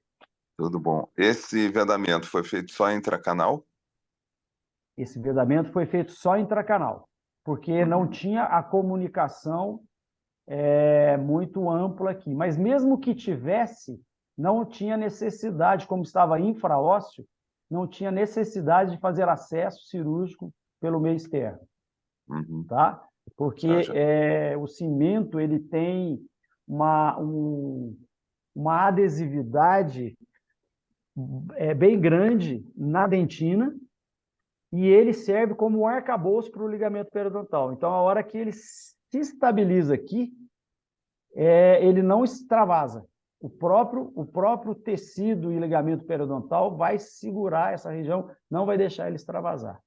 Tudo bom. Esse vedamento foi feito só intracanal? Esse vedamento foi feito só intracanal, porque não tinha a comunicação muito ampla aqui. Mas mesmo que tivesse, não tinha necessidade, como estava infraósseo, não tinha necessidade de fazer acesso cirúrgico pelo meio externo. Tá? Porque o cimento ele tem uma adesividade bem grande na dentina, e ele serve como um arcabouço para o ligamento periodontal. Então, a hora que ele se estabiliza aqui, ele não extravasa. O próprio tecido e ligamento periodontal vai segurar essa região, não vai deixar ele extravasar.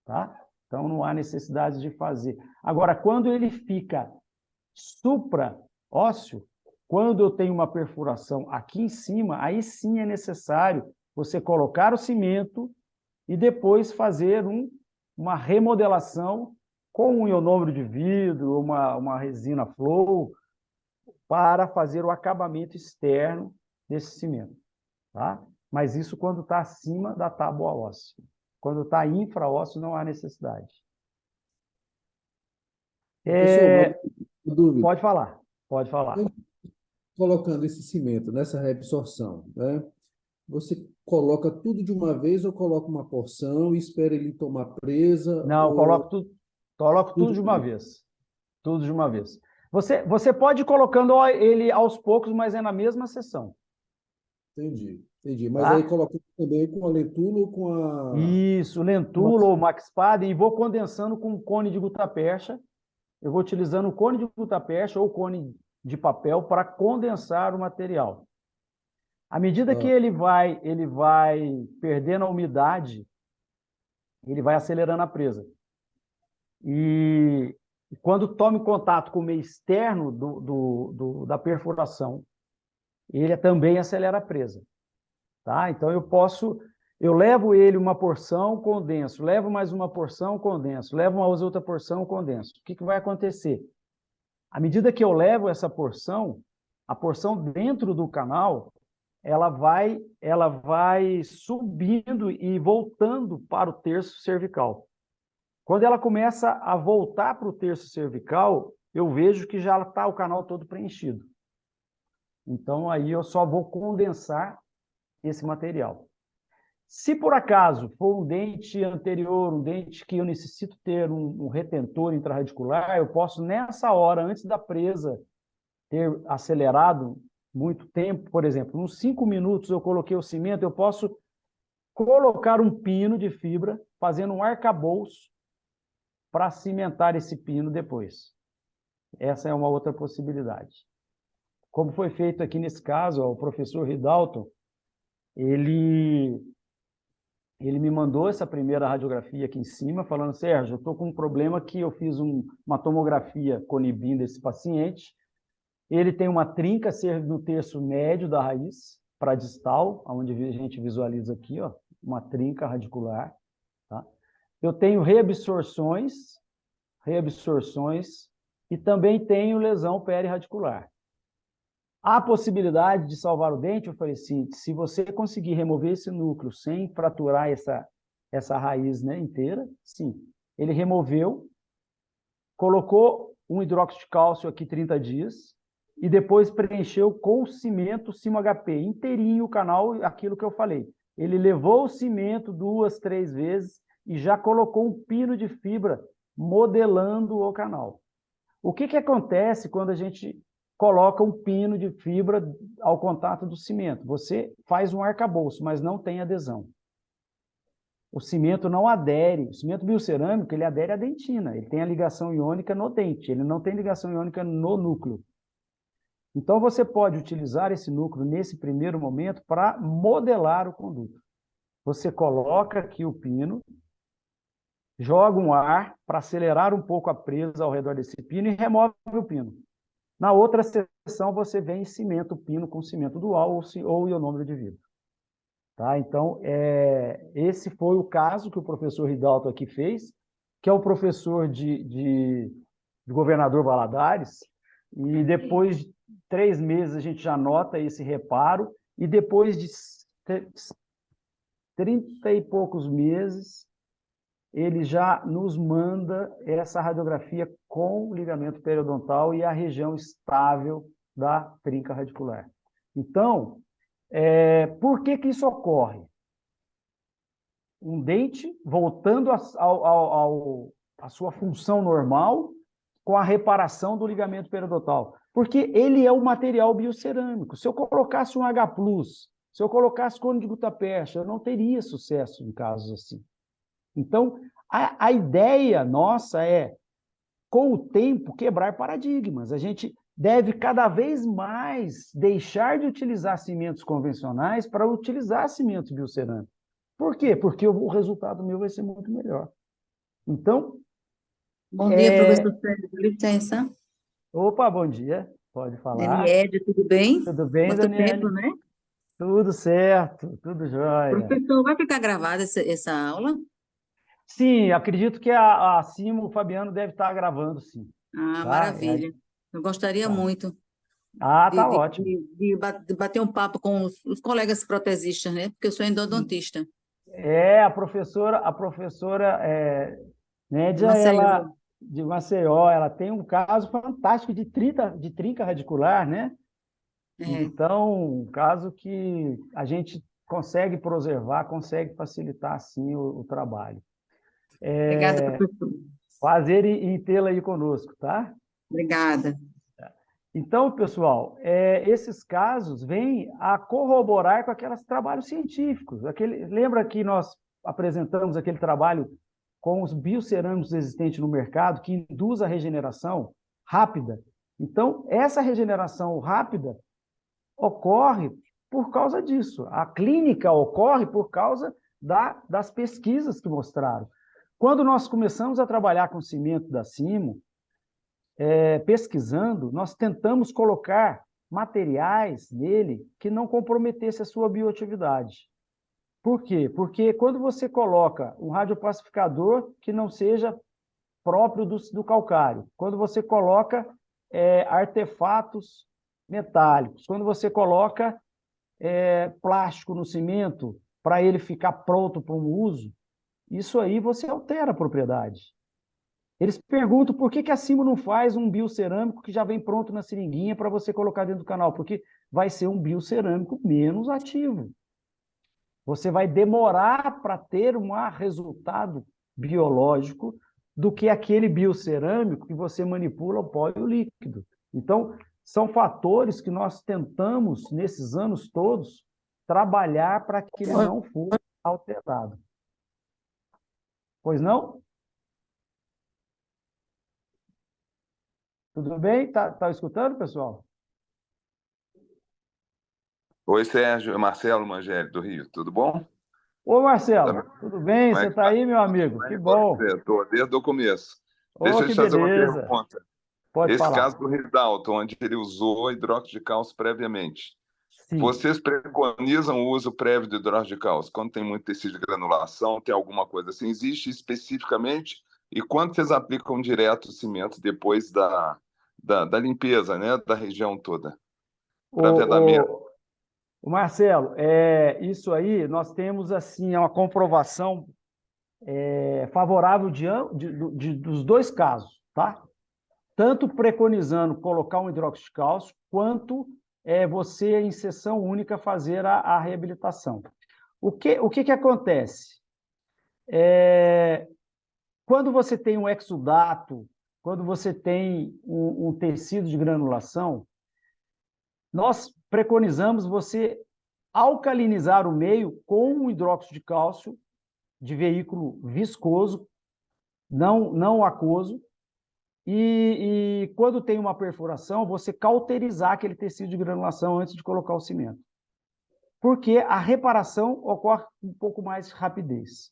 Tá? Então, não há necessidade de fazer. Agora, quando ele fica supra-ósseo, quando eu tenho uma perfuração aqui em cima, aí sim é necessário você colocar o cimento e depois fazer uma remodelação com um ionômero de vidro, uma resina flow, para fazer o acabamento externo desse cimento. Tá? Mas isso quando está acima da tábua óssea. Quando está infraósseo, não há necessidade. Professor, uma dúvida. Pode falar, pode falar. Colocando esse cimento nessa reabsorção, né? Você coloca tudo de uma vez ou coloca uma porção e espera ele tomar presa? Não, ou... coloco tudo de uma vez. Tudo de uma vez. Você pode ir colocando ele aos poucos, mas é na mesma sessão. Entendi, entendi. Mas Tá? aí coloca também com a lentulo ou com a... Isso, lentulo ou maxpad, e vou condensando com cone de gutapercha. Eu vou utilizando o cone de gutapercha ou cone de papel para condensar o material. À medida que ele vai perdendo a umidade, ele vai acelerando a presa. E quando toma contato com o meio externo da perfuração, ele também acelera a presa. Tá? Então, eu levo ele uma porção, condenso, levo mais uma porção, condenso, levo uma outra porção, condenso. O que vai acontecer? À medida que eu levo essa porção, a porção dentro do canal, ela vai subindo e voltando para o terço cervical. Quando ela começa a voltar para o terço cervical, eu vejo que já está o canal todo preenchido. Então, aí eu só vou condensar esse material. Se por acaso for um dente anterior, um dente que eu necessito ter um retentor intraradicular, eu posso, nessa hora, antes da presa ter acelerado muito tempo, por exemplo, uns 5 minutos eu coloquei o cimento, eu posso colocar um pino de fibra, fazendo um arcabouço para cimentar esse pino depois. Essa é uma outra possibilidade. Como foi feito aqui nesse caso, o professor Ridalton, ele me mandou essa primeira radiografia aqui em cima, falando, Sérgio, eu estou com um problema que eu fiz uma tomografia conibim desse paciente, ele tem uma trinca no terço médio da raiz, para distal, onde a gente visualiza aqui, ó, uma trinca radicular. Tá? Eu tenho reabsorções, e também tenho lesão perirradicular. Há possibilidade de salvar o dente? Eu falei assim, se você conseguir remover esse núcleo sem fraturar essa raiz, né, inteira, sim. Ele removeu, colocou um hidróxido de cálcio aqui 30 dias e depois preencheu com cimento Simo HP, inteirinho o canal, aquilo que eu falei. Ele levou o cimento 2, 3 vezes e já colocou um pino de fibra modelando o canal. O que acontece quando a gente coloca um pino de fibra ao contato do cimento? Você faz um arcabouço, mas não tem adesão. O cimento não adere. O cimento biocerâmico, ele adere à dentina. Ele tem a ligação iônica no dente. Ele não tem ligação iônica no núcleo. Então, você pode utilizar esse núcleo nesse primeiro momento para modelar o conduto. Você coloca aqui o pino, joga um ar para acelerar um pouco a presa ao redor desse pino e remove o pino. Na outra seção, você vem e cimenta o pino com cimento dual ou ionômero de vidro. Tá? Então, esse foi o caso que o professor Ridalto aqui fez, que é o professor de Governador Valadares, e depois de 3 meses a gente já nota esse reparo, e depois de 30 e poucos meses, ele já nos manda essa radiografia com ligamento periodontal e a região estável da trinca radicular. Então, por que isso ocorre? Um dente voltando à sua função normal com a reparação do ligamento periodontal, porque ele é o material biocerâmico. Se eu colocasse um H+, se eu colocasse cone de gutapercha, eu não teria sucesso em casos assim. Então, a ideia nossa é, com o tempo, quebrar paradigmas. A gente deve cada vez mais deixar de utilizar cimentos convencionais para utilizar cimentos biocerâmicos. Por quê? Porque o resultado meu vai ser muito melhor. Então, Bom dia, professor Sérgio, com licença. opa, bom dia, pode falar. Daniele, tudo bem? Tudo bem, Quanto Daniele? tempo, né? Tudo certo, tudo jóia. Professor, vai ficar gravada essa aula? Sim, acredito que a Simo, o Fabiano deve estar gravando, sim. Ah, Tá? maravilha. Eu gostaria Tá. muito Tá ótimo. de bater um papo com os colegas protesistas, né? Porque eu sou endodontista. A professora De Nédia, Maceió. de Maceió, ela tem um caso fantástico de trinca radicular, né? É. Então, um caso que a gente consegue preservar, consegue facilitar, assim, o trabalho. Obrigada, professor. Prazer em tê-la aí conosco, tá? Obrigada. Então, pessoal, esses casos vêm a corroborar com aqueles trabalhos científicos. Lembra que nós apresentamos aquele trabalho com os biocerâmicos existentes no mercado que induz a regeneração rápida? Então, essa regeneração rápida ocorre por causa disso. A clínica ocorre por causa das pesquisas que mostraram. Quando nós começamos a trabalhar com cimento da Simo, pesquisando, nós tentamos colocar materiais nele que não comprometesse a sua bioatividade. Por quê? Porque quando você coloca um radiopacificador que não seja próprio do calcário, quando você coloca artefatos metálicos, quando você coloca plástico no cimento para ele ficar pronto para um uso, isso aí você altera a propriedade. Eles perguntam por que a Simo não faz um biocerâmico que já vem pronto na seringuinha para você colocar dentro do canal, porque vai ser um biocerâmico menos ativo. Você vai demorar para ter um resultado biológico do que aquele biocerâmico que você manipula o pó e o líquido. Então, são fatores que nós tentamos, nesses anos todos, trabalhar para que ele não fosse alterado. Pois não? Tudo bem? Tá escutando, pessoal? Oi, Sérgio, Marcelo Mangeli, do Rio, tudo bom? Ô, Marcelo, Tá- tudo bem? Como é Você que está tá? aí, meu amigo? Como é Que que bom. você? Estou desde o começo. Ô, Deixa eu que te fazer uma beleza. pergunta. Pode Esse falar. caso do Ridalton, onde ele usou hidróxido de cálcio previamente, Sim. vocês preconizam o uso prévio de hidróxido de cálcio? Quando tem muito tecido de granulação, tem alguma coisa assim? Existe especificamente? E quando vocês aplicam direto o cimento depois da limpeza, né, da região toda, para vedamento? O Marcelo, isso aí nós temos assim uma comprovação favorável dos dois casos, tá? Tanto preconizando colocar um hidróxido de cálcio, quanto você, em sessão única, fazer a reabilitação. O que acontece? Quando você tem um exudato, quando você tem um tecido de granulação, nós preconizamos você alcalinizar o meio com um hidróxido de cálcio de veículo viscoso, não aquoso, e quando tem uma perfuração, você cauterizar aquele tecido de granulação antes de colocar o cimento. Porque a reparação ocorre com um pouco mais de rapidez.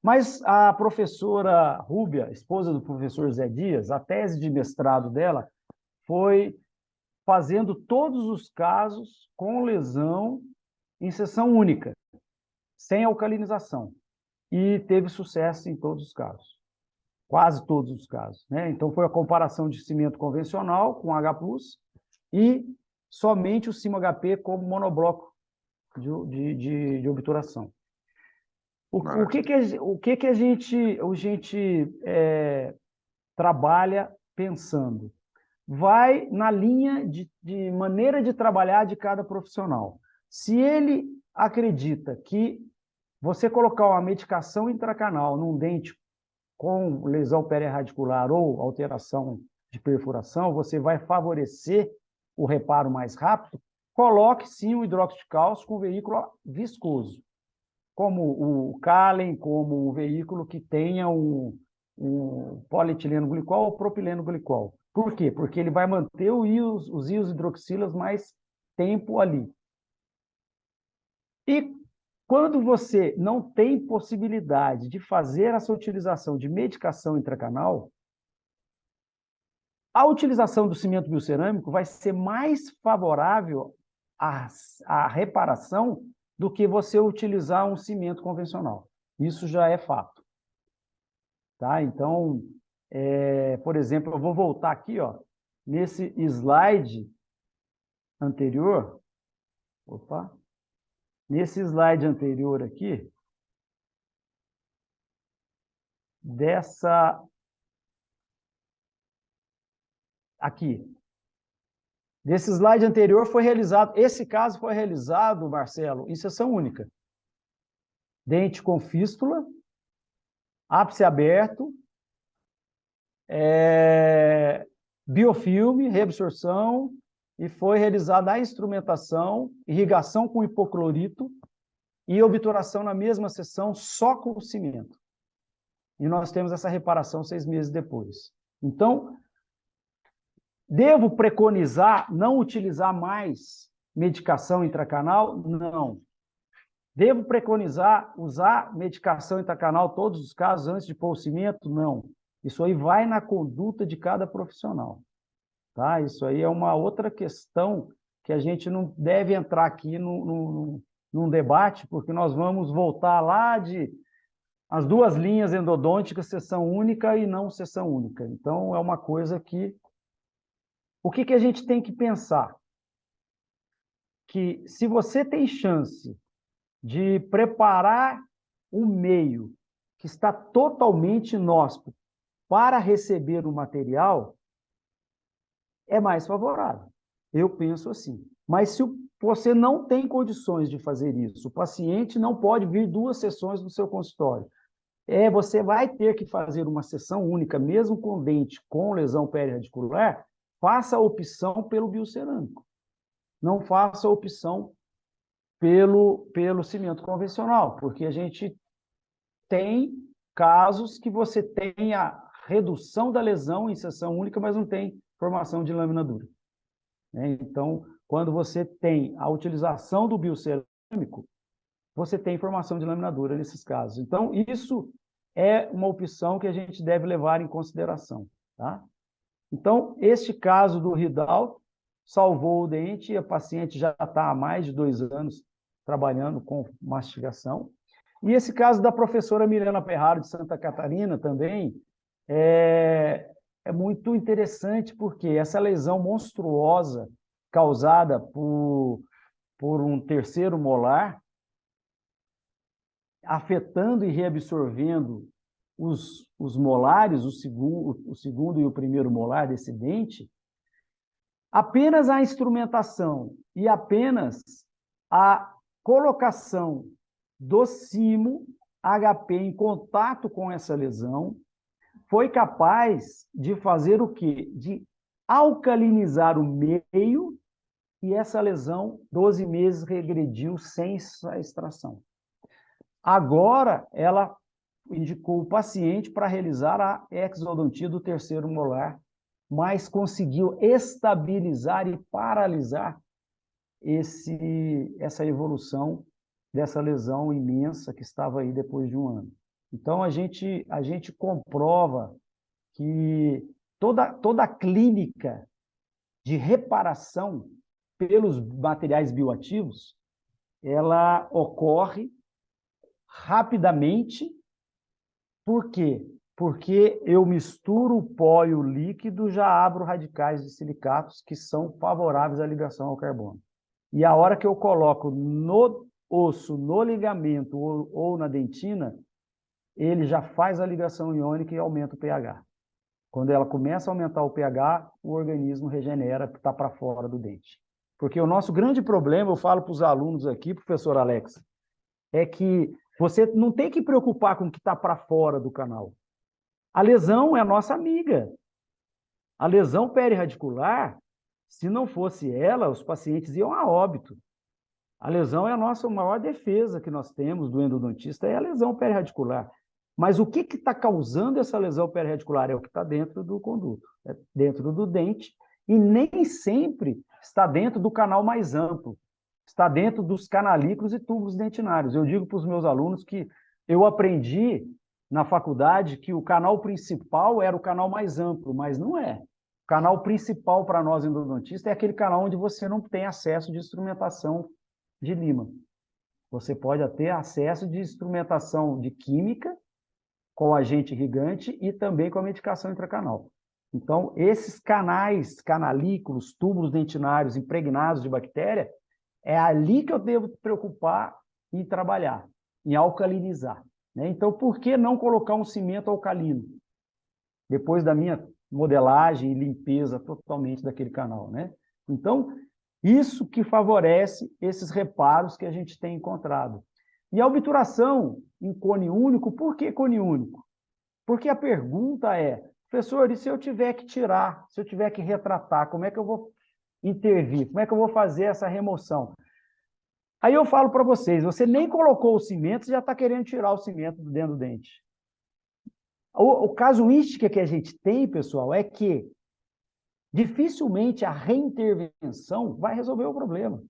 Mas a professora Rúbia, esposa do professor Zé Dias, a tese de mestrado dela foi fazendo todos os casos com lesão em sessão única, sem alcalinização. E teve sucesso em todos os casos. Quase todos os casos, né? Então, foi a comparação de cimento convencional com H+, e somente o Simo HP como monobloco de obturação. O que a gente trabalha pensando? Vai na linha de maneira de trabalhar de cada profissional. Se ele acredita que você colocar uma medicação intracanal num dente com lesão periarticular ou alteração de perfuração, você vai favorecer o reparo mais rápido, coloque sim o hidróxido de cálcio com veículo viscoso, como o Calen, como o veículo que tenha um polietileno glicol ou propileno glicol. Por quê? Porque ele vai manter os íons hidroxilas mais tempo ali. E quando você não tem possibilidade de fazer essa utilização de medicação intracanal, a utilização do cimento biocerâmico vai ser mais favorável à reparação do que você utilizar um cimento convencional. Isso já é fato. Tá? Então, por exemplo, eu vou voltar aqui, ó, nesse slide anterior. Opa! Nesse slide anterior aqui, desse slide anterior foi realizado, esse caso foi realizado, Marcelo, em seção única. Dente com fístula, ápice aberto, biofilme, reabsorção, e foi realizada a instrumentação, irrigação com hipoclorito e obturação na mesma sessão só com o cimento. E nós temos essa reparação 6 meses depois. Então, devo preconizar não utilizar mais medicação intracanal? Não. Devo preconizar usar medicação intracanal todos os casos antes de pôr o cimento? Não. Isso aí vai na conduta de cada profissional. Tá? Isso aí é uma outra questão que a gente não deve entrar aqui num debate, porque nós vamos voltar lá de as 2 linhas endodônticas, seção única e não seção única. Então, é uma coisa que... O que a gente tem que pensar? Que se você tem chance de preparar um meio que está totalmente inóspito para receber o material, é mais favorável. Eu penso assim. Mas se você não tem condições de fazer isso, o paciente não pode vir 2 sessões no seu consultório. Você vai ter que fazer uma sessão única, mesmo com dente com lesão perirradicular, faça a opção pelo biocerâmico. Não faça a opção pelo cimento convencional, porque a gente tem casos que você tem a redução da lesão em sessão única, mas não tem formação de lâmina dura. Então, quando você tem a utilização do biocerâmico, você tem formação de lâmina dura nesses casos. Então, isso é uma opção que a gente deve levar em consideração. Tá? Então, este caso do Ridal salvou o dente, a paciente já está há mais de 2 anos trabalhando com mastigação. E esse caso da professora Milena Perraro, de Santa Catarina, também é muito interessante, porque essa lesão monstruosa causada por um terceiro molar, afetando e reabsorvendo os molares, o segundo e o primeiro molar desse dente, apenas a instrumentação e apenas a colocação do cimo HP em contato com essa lesão foi capaz de fazer o quê? De alcalinizar o meio, e essa lesão, 12 meses, regrediu sem essa extração. Agora, ela indicou o paciente para realizar a exodontia do terceiro molar, mas conseguiu estabilizar e paralisar essa evolução dessa lesão imensa que estava aí depois de 1 ano. Então, a gente comprova que toda a clínica de reparação pelos materiais bioativos, ela ocorre rapidamente. Por quê? Porque eu misturo o pó e o líquido, já abro radicais de silicatos que são favoráveis à ligação ao carbono. E a hora que eu coloco no osso, no ligamento ou na dentina, ele já faz a ligação iônica e aumenta o pH. Quando ela começa a aumentar o pH, o organismo regenera, está para fora do dente. Porque o nosso grande problema, eu falo para os alunos aqui, professor Alex, é que você não tem que preocupar com o que está para fora do canal. A lesão é a nossa amiga. A lesão perirradicular, se não fosse ela, os pacientes iam a óbito. A lesão é a nossa maior defesa que nós temos do endodontista, é a lesão perirradicular. Mas o que está causando essa lesão perirradicular? É o que está dentro do conduto, é dentro do dente, e nem sempre está dentro do canal mais amplo, está dentro dos canalículos e tubos dentinários. Eu digo para os meus alunos que eu aprendi na faculdade que o canal principal era o canal mais amplo, mas não é. O canal principal para nós endodontistas é aquele canal onde você não tem acesso de instrumentação de lima. Você pode ter acesso de instrumentação de química, com o agente irrigante e também com a medicação intracanal. Então, esses canais, canalículos, túbulos dentinários impregnados de bactéria, é ali que eu devo preocupar em trabalhar, em alcalinizar, né? Então, por que não colocar um cimento alcalino? Depois da minha modelagem e limpeza totalmente daquele canal, né? Então, isso que favorece esses reparos que a gente tem encontrado. E a obturação em cone único, por que cone único? Porque a pergunta é, professor, e se eu tiver que tirar, se eu tiver que retratar, como é que eu vou intervir? Como é que eu vou fazer essa remoção? Aí eu falo para vocês, você nem colocou o cimento, você já está querendo tirar o cimento do dentro do dente. O casuística que a gente tem, pessoal, é que dificilmente a reintervenção vai resolver o problema.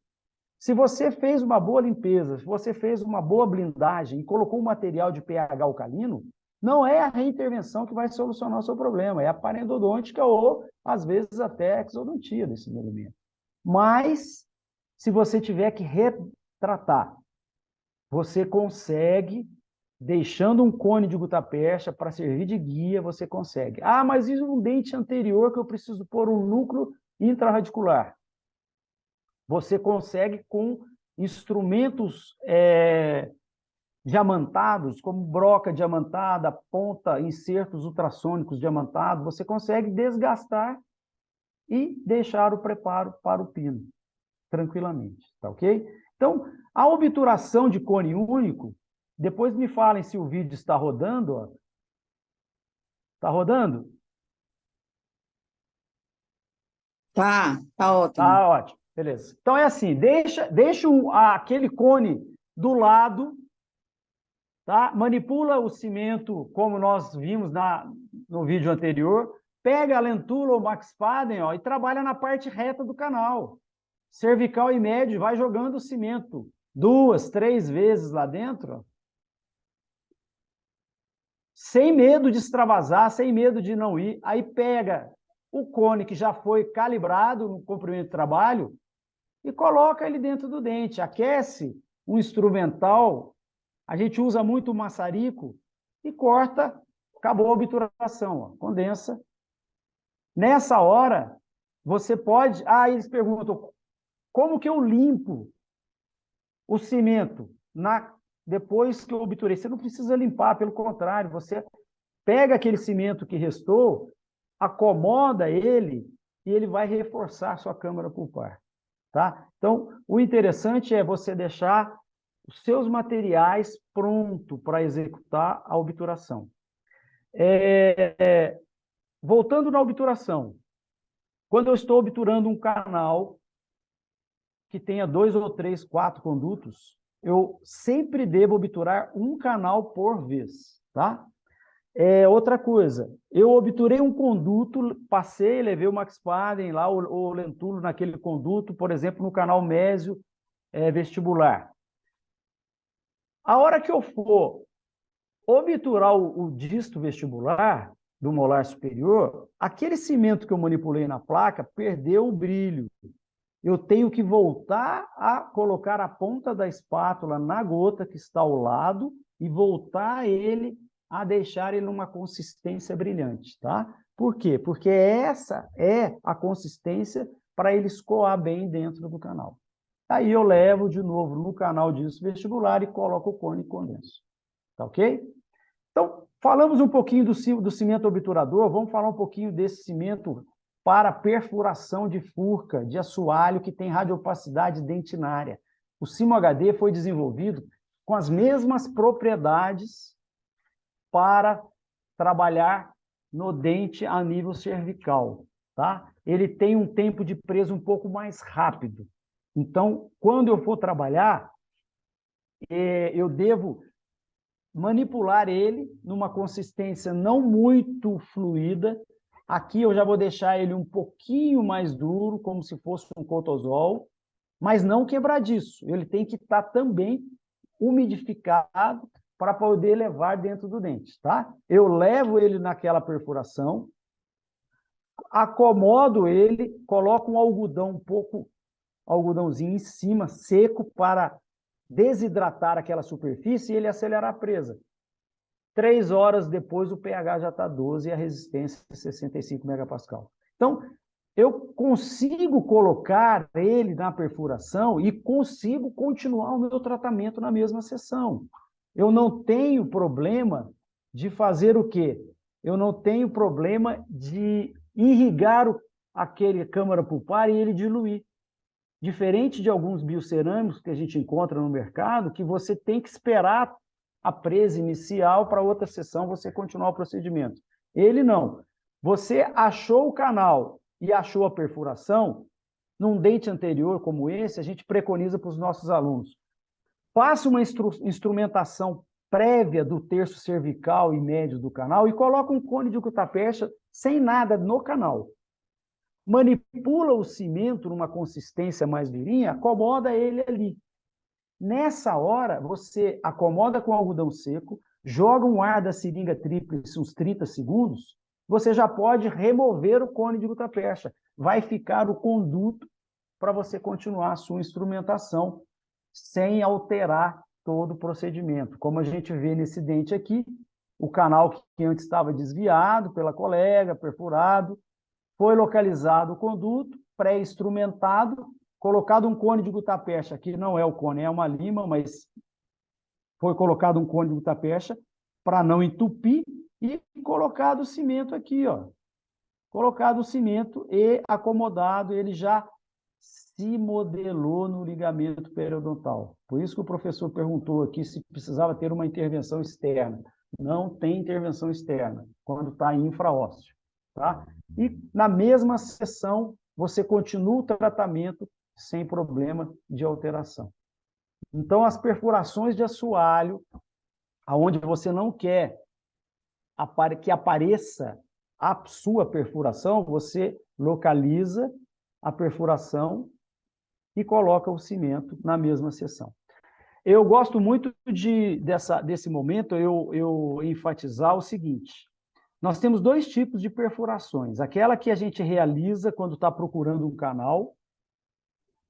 Se você fez uma boa limpeza, se você fez uma boa blindagem e colocou um material de pH alcalino, não é a reintervenção que vai solucionar o seu problema, é a parendodôntica ou, às vezes, até a exodontia desse elemento. Mas, se você tiver que retratar, você consegue, deixando um cone de gutapercha para servir de guia, você consegue. Ah, mas e um dente anterior que eu preciso pôr um núcleo intrarradicular? Você consegue com instrumentos diamantados, como broca diamantada, ponta, insertos ultrassônicos diamantados, você consegue desgastar e deixar o preparo para o pino, tranquilamente, tá ok? Então, a obturação de cone único, depois me falem se o vídeo está rodando, ó. Está rodando? Tá ótimo. Tá ótimo, beleza. Então é assim, deixa aquele cone do lado, tá? Manipula o cimento, como nós vimos no vídeo anterior, pega a lentula ou Maxpaden, ó, e trabalha na parte reta do canal. Cervical e médio, vai jogando o cimento 2, 3 vezes lá dentro, ó, sem medo de extravasar, sem medo de não ir. Aí pega o cone que já foi calibrado no comprimento de trabalho e coloca ele dentro do dente. Aquece um instrumental, a gente usa muito o maçarico e corta, acabou a obturação, ó, condensa. Nessa hora, você pode... Ah, eles perguntam, como que eu limpo o cimento depois que eu obturei? Você não precisa limpar, pelo contrário, você pega aquele cimento que restou, acomoda ele e ele vai reforçar a sua câmara pulpar, tá? Então, o interessante é você deixar os seus materiais prontos para executar a obturação. Voltando na obturação, quando eu estou obturando um canal que tenha 2 ou 3, 4 condutos, eu sempre devo obturar um canal por vez, tá? Outra coisa, eu obturei um conduto, passei, levei o Maxpaden lá, o lentulo naquele conduto, por exemplo, no canal mésio vestibular. A hora que eu for obturar o disto vestibular do molar superior, aquele cimento que eu manipulei na placa perdeu o brilho. Eu tenho que voltar a colocar a ponta da espátula na gota que está ao lado e voltar ele a deixar ele numa consistência brilhante, tá? Por quê? Porque essa é a consistência para ele escoar bem dentro do canal. Aí eu levo de novo no canal disso vestibular e coloco o cone e condenso. Tá ok? Então, falamos um pouquinho do cimento obturador, vamos falar um pouquinho desse cimento para perfuração de furca, de assoalho, que tem radiopacidade dentinária. O Cimo HD foi desenvolvido com as mesmas propriedades para trabalhar no dente a nível cervical. tá? Ele tem um tempo de preso um pouco mais rápido. Então, quando eu for trabalhar, eu devo manipular ele numa consistência não muito fluida. Aqui eu já vou deixar ele um pouquinho mais duro, como se fosse um cotosol, mas não quebradiço. Ele tem que estar também umidificado para poder levar dentro do dente, tá? Eu levo ele naquela perfuração, acomodo ele, coloco um algodão, algodãozinho em cima, seco, para desidratar aquela superfície e ele acelerar a presa. 3 horas depois o pH já está 12 e a resistência 65 megapascal. Então, eu consigo colocar ele na perfuração e consigo continuar o meu tratamento na mesma sessão. Eu não tenho problema de fazer o quê? Eu não tenho problema de irrigar aquele câmara pulpar e ele diluir. Diferente de alguns biocerâmicos que a gente encontra no mercado, que você tem que esperar a presa inicial para outra sessão você continuar o procedimento. Ele não. Você achou o canal e achou a perfuração, num dente anterior como esse, a gente preconiza para os nossos alunos. Faça uma instrumentação prévia do terço cervical e médio do canal e coloca um cone de gutapercha sem nada no canal. Manipula o cimento numa consistência mais durinha, acomoda ele ali. Nessa hora, você acomoda com algodão seco, joga um ar da seringa tríplice uns 30 segundos, você já pode remover o cone de gutapercha. Vai ficar o conduto para você continuar a sua instrumentação sem alterar todo o procedimento. Como a gente vê nesse dente aqui, o canal que antes estava desviado pela colega, perfurado, foi localizado o conduto, pré-instrumentado, colocado um cone de gutapercha, aqui não é o cone, é uma lima, mas foi colocado um cone de gutapercha para não entupir e colocado o cimento aqui, ó. Colocado o cimento e acomodado, ele já se modelou no ligamento periodontal. Por isso que o professor perguntou aqui se precisava ter uma intervenção externa. Não tem intervenção externa quando está infraósseo, tá? E na mesma sessão, você continua o tratamento sem problema de alteração. Então, as perfurações de assoalho, aonde você não quer que apareça a sua perfuração, você localiza a perfuração e coloca o cimento na mesma sessão. Eu gosto muito desse momento, eu enfatizar o seguinte: nós temos 2 tipos de perfurações. Aquela que a gente realiza quando está procurando um canal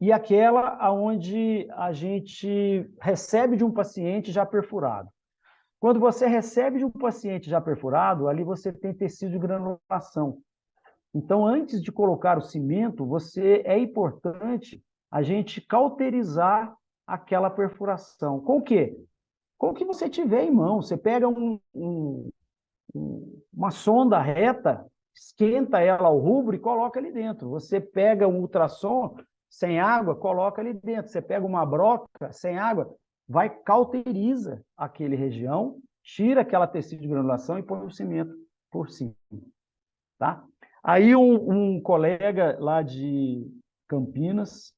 e aquela onde a gente recebe de um paciente já perfurado. Quando você recebe de um paciente já perfurado, ali você tem tecido de granulação. Então, antes de colocar o cimento, é importante a gente cauterizar aquela perfuração. Com o quê? Com o que você tiver em mão. Você pega uma sonda reta, esquenta ela ao rubro e coloca ali dentro. Você pega um ultrassom sem água, coloca ali dentro. Você pega uma broca sem água, cauteriza aquele região, tira aquela tecido de granulação e põe o cimento por cima. Tá? Aí um colega lá de Campinas,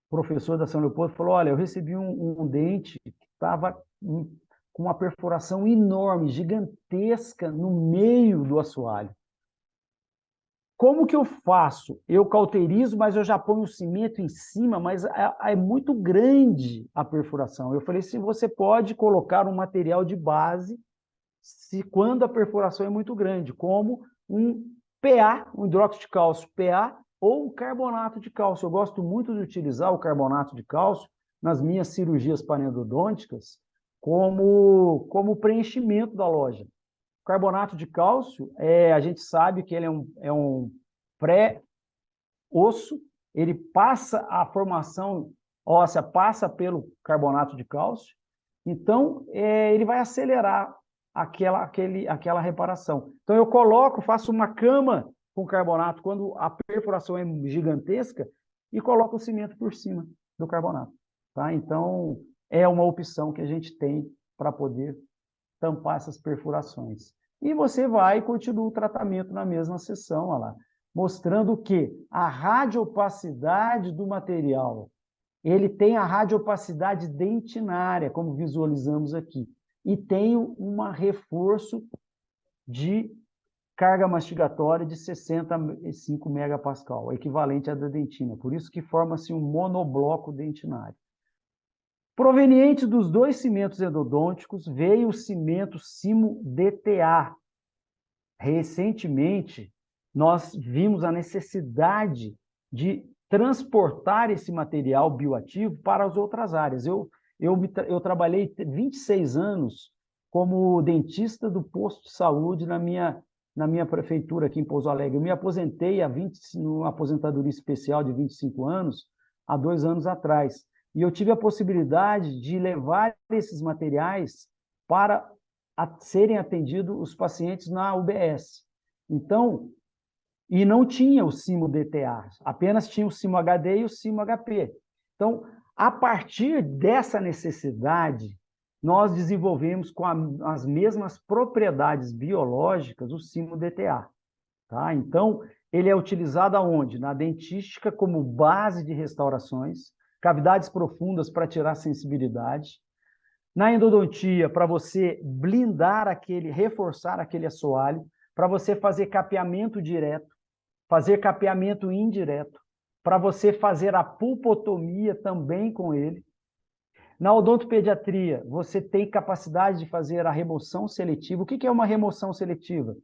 professor da São Leopoldo, falou: olha, eu recebi um dente que estava com uma perfuração enorme, gigantesca, no meio do assoalho. Como que eu faço? Eu cauterizo, mas eu já ponho o cimento em cima, mas é muito grande a perfuração. Eu falei: se você pode colocar um material de base, quando a perfuração é muito grande, como um PA, um hidróxido de cálcio PA, ou um carbonato de cálcio. Eu gosto muito de utilizar o carbonato de cálcio nas minhas cirurgias parenodônticas como preenchimento da loja. O carbonato de cálcio, a gente sabe que ele é um pré-osso, ele passa a formação óssea, passa pelo carbonato de cálcio, então ele vai acelerar aquela reparação. Então eu faço uma cama com carbonato quando a perfuração é gigantesca e coloco o cimento por cima do carbonato. Tá? Então é uma opção que a gente tem para poder tampar essas perfurações. E você vai e continua o tratamento na mesma sessão. Olha lá. mostrando que a radiopacidade do material, ele tem a radiopacidade dentinária, como visualizamos aqui, e tem um reforço de carga mastigatória de 65 megapascal, equivalente à da dentina. Por isso que forma-se um monobloco dentinário. Proveniente dos dois cimentos endodônticos, veio o cimento Simo-DTA. Recentemente, nós vimos a necessidade de transportar esse material bioativo para as outras áreas. Eu trabalhei 26 anos como dentista do posto de saúde na minha prefeitura aqui em Pouso Alegre. Eu me aposentei numa aposentadoria especial de 25 anos, há 2 anos atrás. E eu tive a possibilidade de levar esses materiais para serem atendidos os pacientes na UBS. Então, e não tinha o Simo-DTA, apenas tinha o Simo-HD e o Simo-HP. Então, a partir dessa necessidade, nós desenvolvemos com as mesmas propriedades biológicas o Simo-DTA. Tá? Então, ele é utilizado aonde? Na dentística como base de restaurações, cavidades profundas para tirar sensibilidade, na endodontia para você blindar reforçar aquele assoalho, para você fazer capeamento direto, fazer capeamento indireto, para você fazer a pulpotomia também com ele. Na odontopediatria, você tem capacidade de fazer a remoção seletiva. O que é uma remoção seletiva?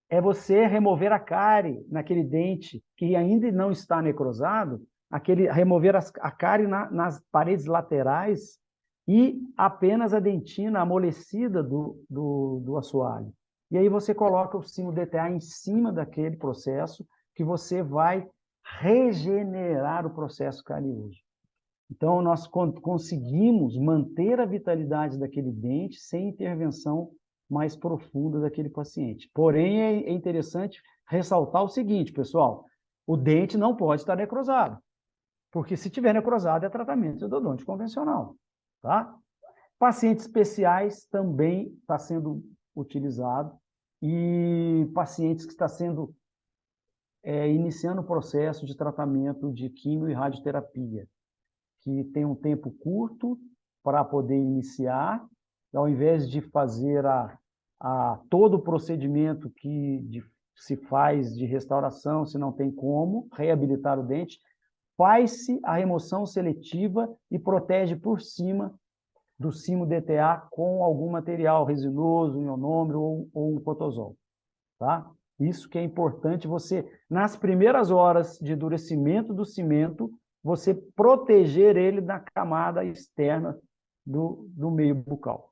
É você remover a cárie naquele dente que ainda não está necrosado, remover a cárie nas paredes laterais e apenas a dentina amolecida do assoalho. E aí você coloca o Simo-DTA em cima daquele processo que você vai regenerar o processo carioso. Então, nós conseguimos manter a vitalidade daquele dente sem intervenção mais profunda daquele paciente. Porém, é interessante ressaltar o seguinte, pessoal, o dente não pode estar necrosado, porque se tiver necrosado é tratamento endodôntico convencional, tá? Pacientes especiais também está sendo utilizado e pacientes que estão sendo iniciando o processo de tratamento de quimio e radioterapia, que tem um tempo curto para poder iniciar, ao invés de fazer todo o procedimento que se faz de restauração, se não tem como reabilitar o dente, faz-se a remoção seletiva e protege por cima do Simo-DTA com algum material resinoso, um ionômero ou um cotozol. Tá? Isso que é importante você, nas primeiras horas de endurecimento do cimento, você proteger ele na camada externa do meio bucal.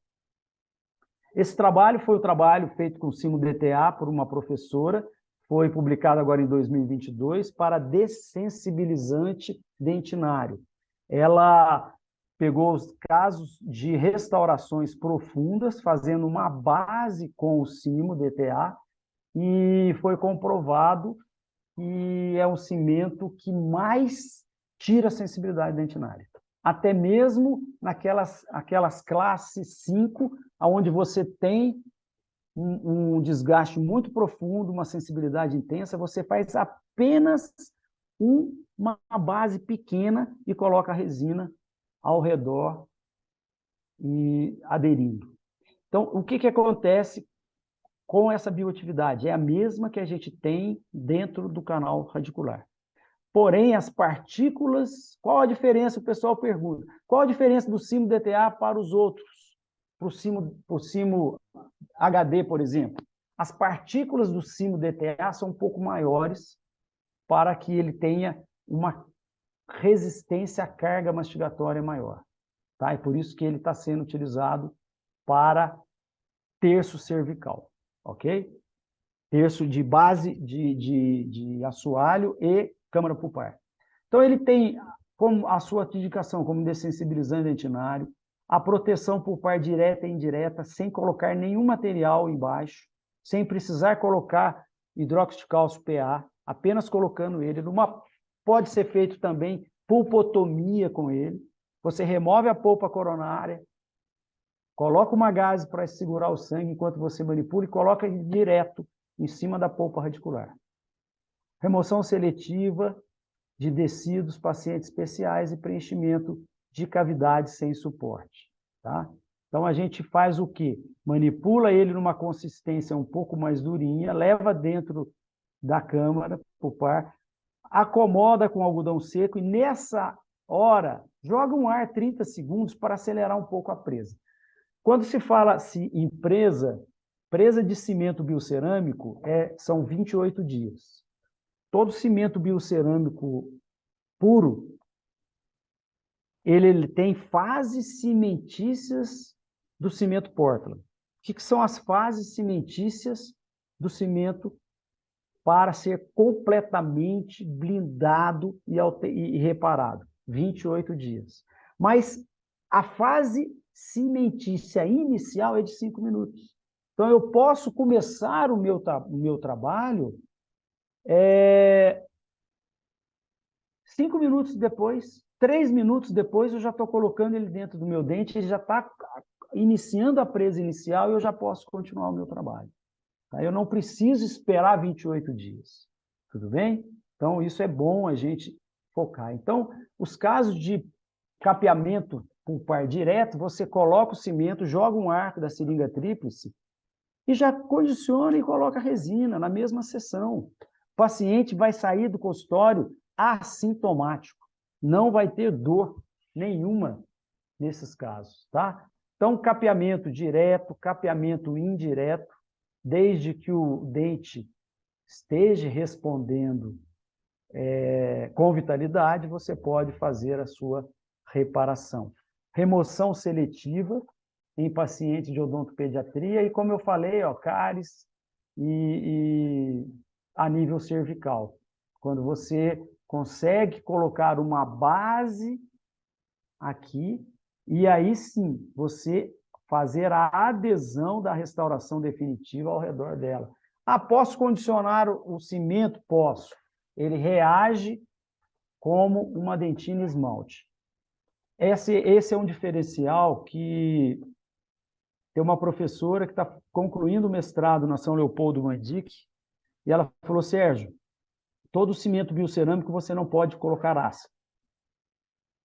Esse trabalho foi o trabalho feito com Simo-DTA por uma professora, foi publicado agora em 2022 para dessensibilizante dentinário. Ela pegou os casos de restaurações profundas, fazendo uma base com o Simo-DTA, e foi comprovado que é um cimento que mais tira a sensibilidade dentinária. Até mesmo aquelas classes 5, onde você tem um desgaste muito profundo, uma sensibilidade intensa, você faz apenas uma base pequena e coloca a resina ao redor e aderindo. Então, o que acontece com essa bioatividade? É a mesma que a gente tem dentro do canal radicular. Porém, as partículas, qual a diferença? O pessoal pergunta. Qual a diferença do Simo-DTA para os outros? Para o Simo-HD, por exemplo. As partículas do Simo-DTA são um pouco maiores para que ele tenha uma resistência à carga mastigatória maior. Tá? E por isso que ele está sendo utilizado para terço cervical. Ok? Terço de base de assoalho e câmara pulpar. Então, ele tem como a sua indicação como dessensibilizante dentinário, a proteção pulpar direta e indireta, sem colocar nenhum material embaixo, sem precisar colocar hidróxido de cálcio PA, apenas colocando ele. Pode ser feito também pulpotomia com ele. Você remove a polpa coronária, coloca uma gaze para segurar o sangue enquanto você manipula e coloca ele direto em cima da polpa radicular. remoção seletiva de tecidos, pacientes especiais e preenchimento de cavidades sem suporte, tá? Então, a gente faz o quê? Manipula ele numa consistência um pouco mais durinha, leva dentro da câmara, para o par, acomoda com algodão seco e, nessa hora, joga um ar 30 segundos para acelerar um pouco a presa. Quando se fala em presa de cimento biocerâmico são 28 dias. Todo cimento biocerâmico puro, ele tem fases cimentícias do cimento Portland. O que são as fases cimentícias do cimento para ser completamente blindado e reparado? 28 dias. Mas a fase cimentícia inicial é de 5 minutos. Então, eu posso começar o meu trabalho 5 minutos depois, 3 minutos depois, eu já estou colocando ele dentro do meu dente, ele já está iniciando a presa inicial e eu já posso continuar o meu trabalho. Tá? Eu não preciso esperar 28 dias. Tudo bem? Então, isso é bom a gente focar. Então, os casos de capeamento com par direto, você coloca o cimento, joga um arco da seringa tríplice e já condiciona e coloca a resina na mesma sessão. O paciente vai sair do consultório assintomático, não vai ter dor nenhuma nesses casos, tá? Então, capeamento direto, capeamento indireto, desde que o dente esteja respondendo com vitalidade, você pode fazer a sua reparação. Remoção seletiva em pacientes de odontopediatria e, como eu falei, cáries e a nível cervical. Quando você consegue colocar uma base aqui, e aí sim, você fazer a adesão da restauração definitiva ao redor dela. Posso condicionar o cimento? Posso. Ele reage como uma dentina esmalte. Esse é um diferencial que tem uma professora que está concluindo o mestrado na São Leopoldo Mandic, e ela falou: Sérgio, todo cimento biocerâmico você não pode colocar ácido.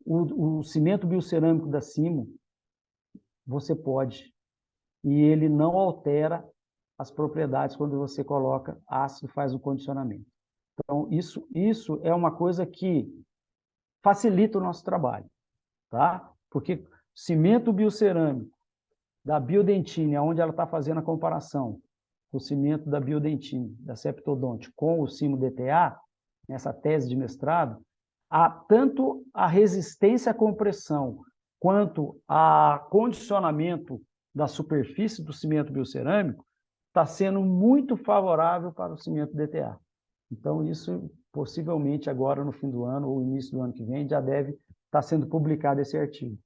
O cimento biocerâmico da Simo, você pode. E ele não altera as propriedades quando você coloca ácido, faz o condicionamento. Então, isso é uma coisa que facilita o nosso trabalho, tá? Porque cimento biocerâmico da Biodentine, onde ela está fazendo a comparação, o cimento da Biodentine, da Septodonte, com o Simo DTA, nessa tese de mestrado, tanto a resistência à compressão quanto a condicionamento da superfície do cimento biocerâmico está sendo muito favorável para o cimento DTA. Então, isso possivelmente agora no fim do ano ou início do ano que vem já deve estar sendo publicado esse artigo.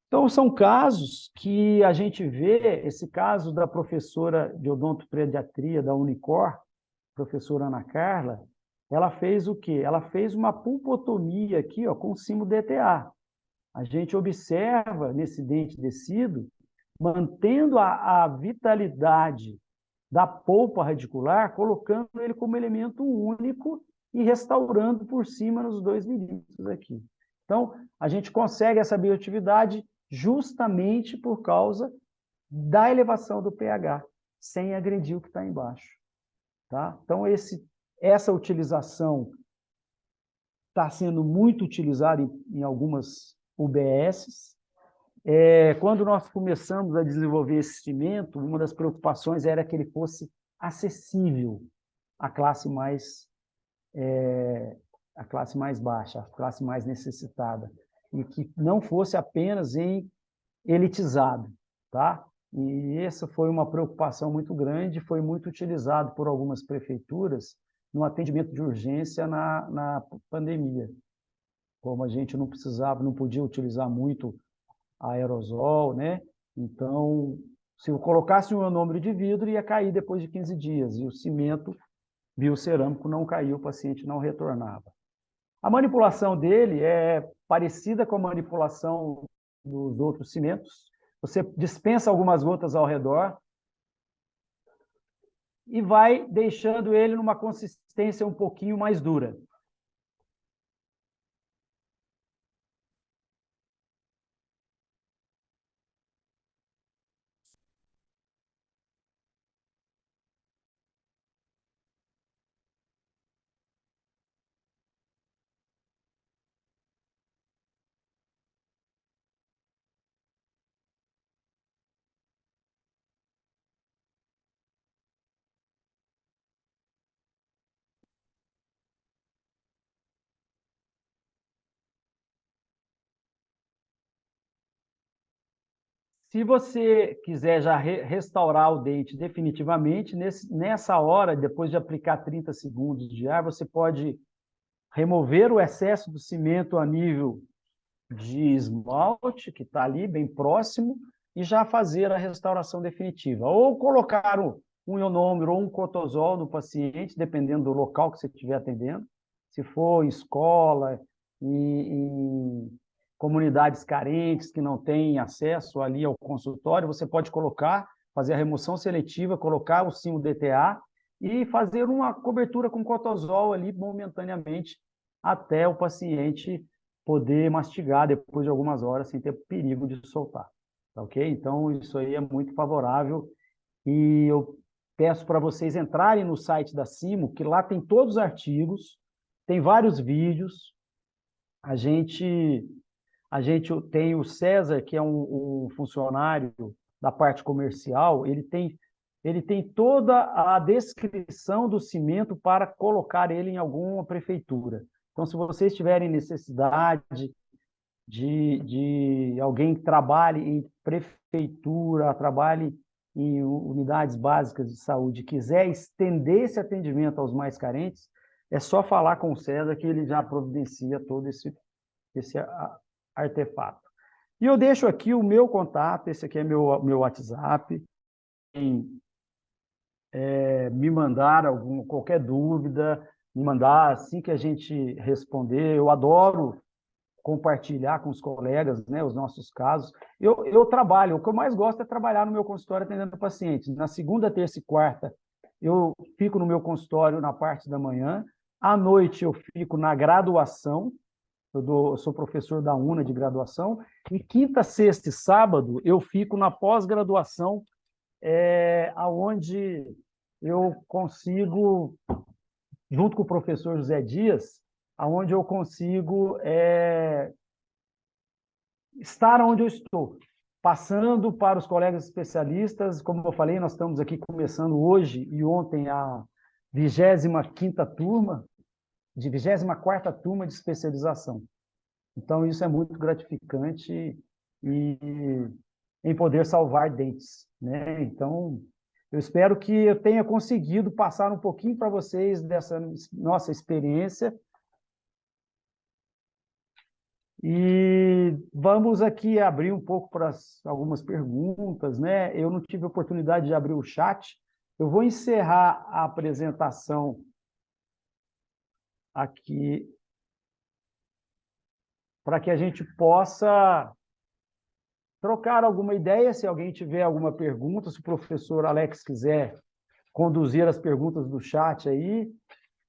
Então, são casos que a gente vê, esse caso da professora de odontopediatria da Unicor, professora Ana Carla, ela fez o quê? Ela fez uma pulpotomia aqui, com Simo DTA. A gente observa nesse dente descido, mantendo a vitalidade da polpa radicular, colocando ele como elemento único e restaurando por cima nos 2 milímetros aqui. Então, a gente consegue essa bioatividade justamente por causa da elevação do pH, sem agredir o que está embaixo. Tá? Então, essa utilização está sendo muito utilizada em algumas UBSs. Quando nós começamos a desenvolver esse cimento, uma das preocupações era que ele fosse acessível à classe mais baixa, à classe mais necessitada, e que não fosse apenas elitizado, tá? E essa foi uma preocupação muito grande, foi muito utilizado por algumas prefeituras no atendimento de urgência na pandemia. Como a gente não podia utilizar muito aerosol, né? Então, se eu colocasse o meu número de vidro, ia cair depois de 15 dias, e o cimento biocerâmico não caiu, o paciente não retornava. A manipulação dele é parecida com a manipulação dos outros cimentos. Você dispensa algumas gotas ao redor, e vai deixando ele numa consistência um pouquinho mais dura. Se você quiser já restaurar o dente definitivamente, nessa hora, depois de aplicar 30 segundos de ar, você pode remover o excesso do cimento a nível de esmalte, que está ali bem próximo, e já fazer a restauração definitiva. Ou colocar um ionômero ou um cotozol no paciente, dependendo do local que você estiver atendendo. Se for em escola, em comunidades carentes que não têm acesso ali ao consultório, você pode colocar, fazer a remoção seletiva, colocar o simo DTA e fazer uma cobertura com cotozol ali momentaneamente até o paciente poder mastigar depois de algumas horas sem ter perigo de soltar. Tá ok? Então, isso aí é muito favorável e eu peço para vocês entrarem no site da Simo, que lá tem todos os artigos, tem vários vídeos. A gente tem o César, que é um funcionário da parte comercial, ele tem toda a descrição do cimento para colocar ele em alguma prefeitura. Então, se vocês tiverem necessidade de alguém que trabalhe em prefeitura, trabalhe em unidades básicas de saúde, quiser estender esse atendimento aos mais carentes, é só falar com o César que ele já providencia todo esse artefato. E eu deixo aqui o meu contato, esse aqui é meu WhatsApp. Quem me mandar qualquer dúvida, me mandar assim que a gente responder. Eu adoro compartilhar com os colegas, né, os nossos casos. Eu trabalho, o que eu mais gosto é trabalhar no meu consultório atendendo pacientes. Na segunda, terça e quarta, eu fico no meu consultório na parte da manhã. À noite, eu fico na graduação. Eu sou professor da UNA de graduação. E quinta, sexta e sábado, eu fico na pós-graduação, aonde eu consigo, junto com o professor José Dias, aonde eu consigo estar onde eu estou, passando para os colegas especialistas. Como eu falei, nós estamos aqui começando hoje e ontem a 25ª turma, de 24ª turma de especialização. Então, isso é muito gratificante e em poder salvar dentes, né? Então, eu espero que eu tenha conseguido passar um pouquinho para vocês dessa nossa experiência. E vamos aqui abrir um pouco para algumas perguntas, né? Eu não tive oportunidade de abrir o chat. Eu vou encerrar a apresentação aqui para que a gente possa trocar alguma ideia, se alguém tiver alguma pergunta, se o professor Alex quiser conduzir as perguntas do chat aí,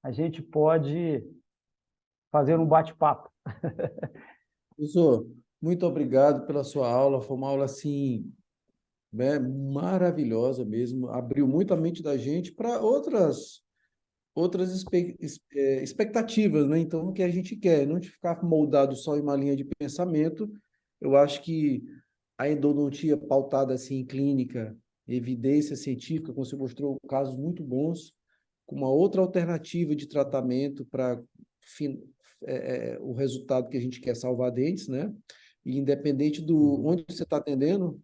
a gente pode fazer um bate-papo. Professor, muito obrigado pela sua aula. Foi uma aula assim, né, maravilhosa mesmo. Abriu muito a mente da gente para outras expectativas, né? Então, o que a gente quer, não de ficar moldado só em uma linha de pensamento. Eu acho que a endodontia pautada assim em clínica, evidência científica, como você mostrou casos muito bons, com uma outra alternativa de tratamento para o resultado que a gente quer, salvar dentes, né? E independente do onde você está atendendo,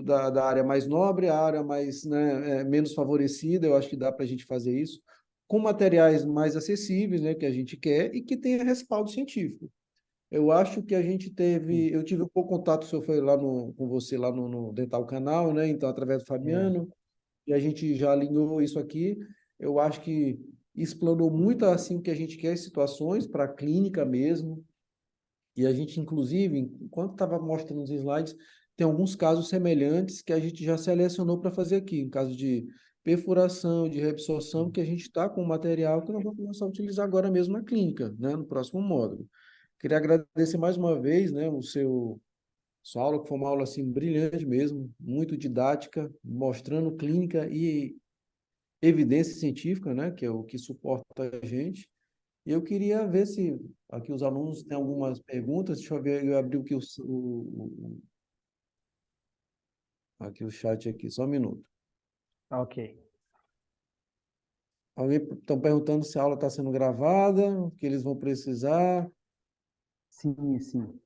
da área mais nobre, a área mais, né, menos favorecida, eu acho que dá para a gente fazer isso com materiais mais acessíveis, né, que a gente quer e que tenha respaldo científico. Eu acho que a gente teve, eu tive um pouco contato, o senhor foi lá com você lá no Dental Canal, né? Então, através do Fabiano, e a gente já alinhou isso aqui. Eu acho que explanou muito assim o que a gente quer, situações para a clínica mesmo. E a gente, inclusive, enquanto estava mostrando os slides, tem alguns casos semelhantes que a gente já selecionou para fazer aqui, em caso de perfuração, de reabsorção, que a gente está com o material que nós vamos começar a utilizar agora mesmo na clínica, né, no próximo módulo. Queria agradecer mais uma vez, né, sua aula, que foi uma aula assim, brilhante mesmo, muito didática, mostrando clínica e evidência científica, né, que é o que suporta a gente. E eu queria ver se aqui os alunos têm algumas perguntas. Deixa eu ver, eu abri aqui aqui o chat aqui, só um minuto. Ok. Alguém estão perguntando se a aula está sendo gravada, o que eles vão precisar. Sim, sim.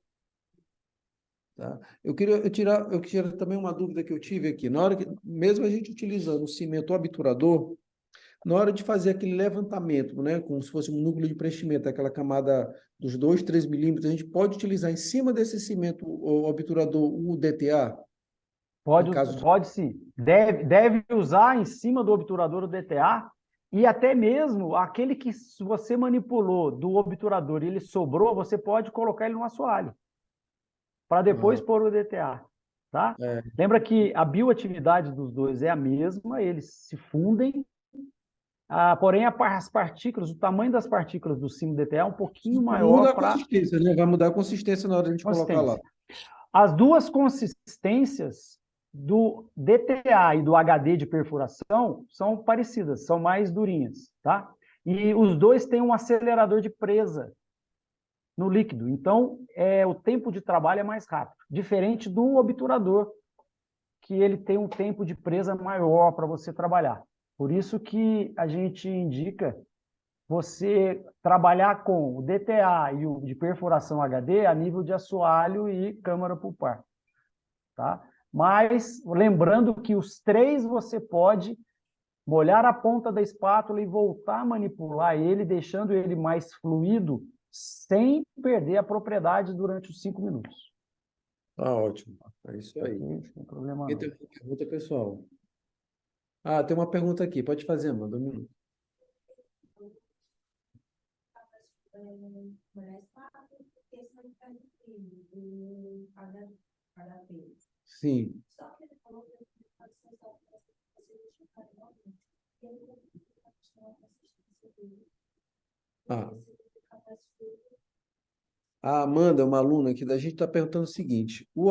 Tá? Eu queria tirar também uma dúvida que eu tive aqui. Na hora que, mesmo a gente utilizando o cimento obturador, na hora de fazer aquele levantamento, né, como se fosse um núcleo de preenchimento, aquela camada dos 2, 3 milímetros, a gente pode utilizar em cima desse cimento obturador o DTA? Em caso de... Pode sim. Deve usar em cima do obturador o DTA e até mesmo aquele que você manipulou do obturador e ele sobrou, você pode colocar ele no assoalho para depois pôr o DTA, tá? Lembra que a bioatividade dos dois é a mesma, eles se fundem, porém as partículas, o tamanho das partículas do cimo DTA é um pouquinho maior Muda a para consistência, né? Vai mudar a consistência na hora de a gente colocar lá. As duas consistências do DTA e do HD de perfuração são parecidas, são mais durinhas, tá? E os dois têm um acelerador de presa no líquido, então o tempo de trabalho é mais rápido, diferente do obturador, que ele tem um tempo de presa maior para você trabalhar. Por isso que a gente indica você trabalhar com o DTA e o de perfuração HD a nível de assoalho e câmara pulpar, tá? Mas lembrando que os três você pode molhar a ponta da espátula e voltar a manipular ele, deixando ele mais fluido, sem perder a propriedade durante os 5 minutos. Tá ótimo. É isso aí. Não tem problema Quem não. tem uma pergunta, pessoal? Tem uma pergunta aqui. Pode fazer, manda um minuto. Sim. A Amanda, uma aluna aqui da gente, está perguntando o seguinte: o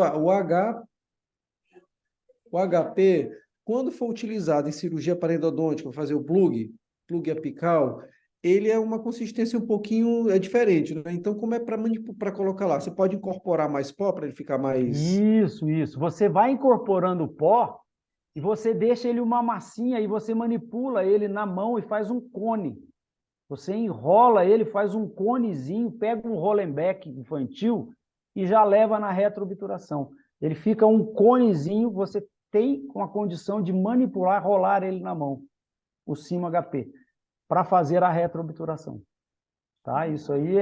HP, quando for utilizado em cirurgia parodôntica, fazer o plug apical, ele é uma consistência um pouquinho diferente, né? Então, como é para colocar lá? Você pode incorporar mais pó para ele ficar mais... Isso. Você vai incorporando o pó e você deixa ele uma massinha e você manipula ele na mão e faz um cone. Você enrola ele, faz um conezinho, pega um Rollenbeck infantil e já leva na retroobturação. Ele fica um conezinho, você tem a condição de manipular, rolar ele na mão, o cimo HP, para fazer a retroobturação. Tá? Isso aí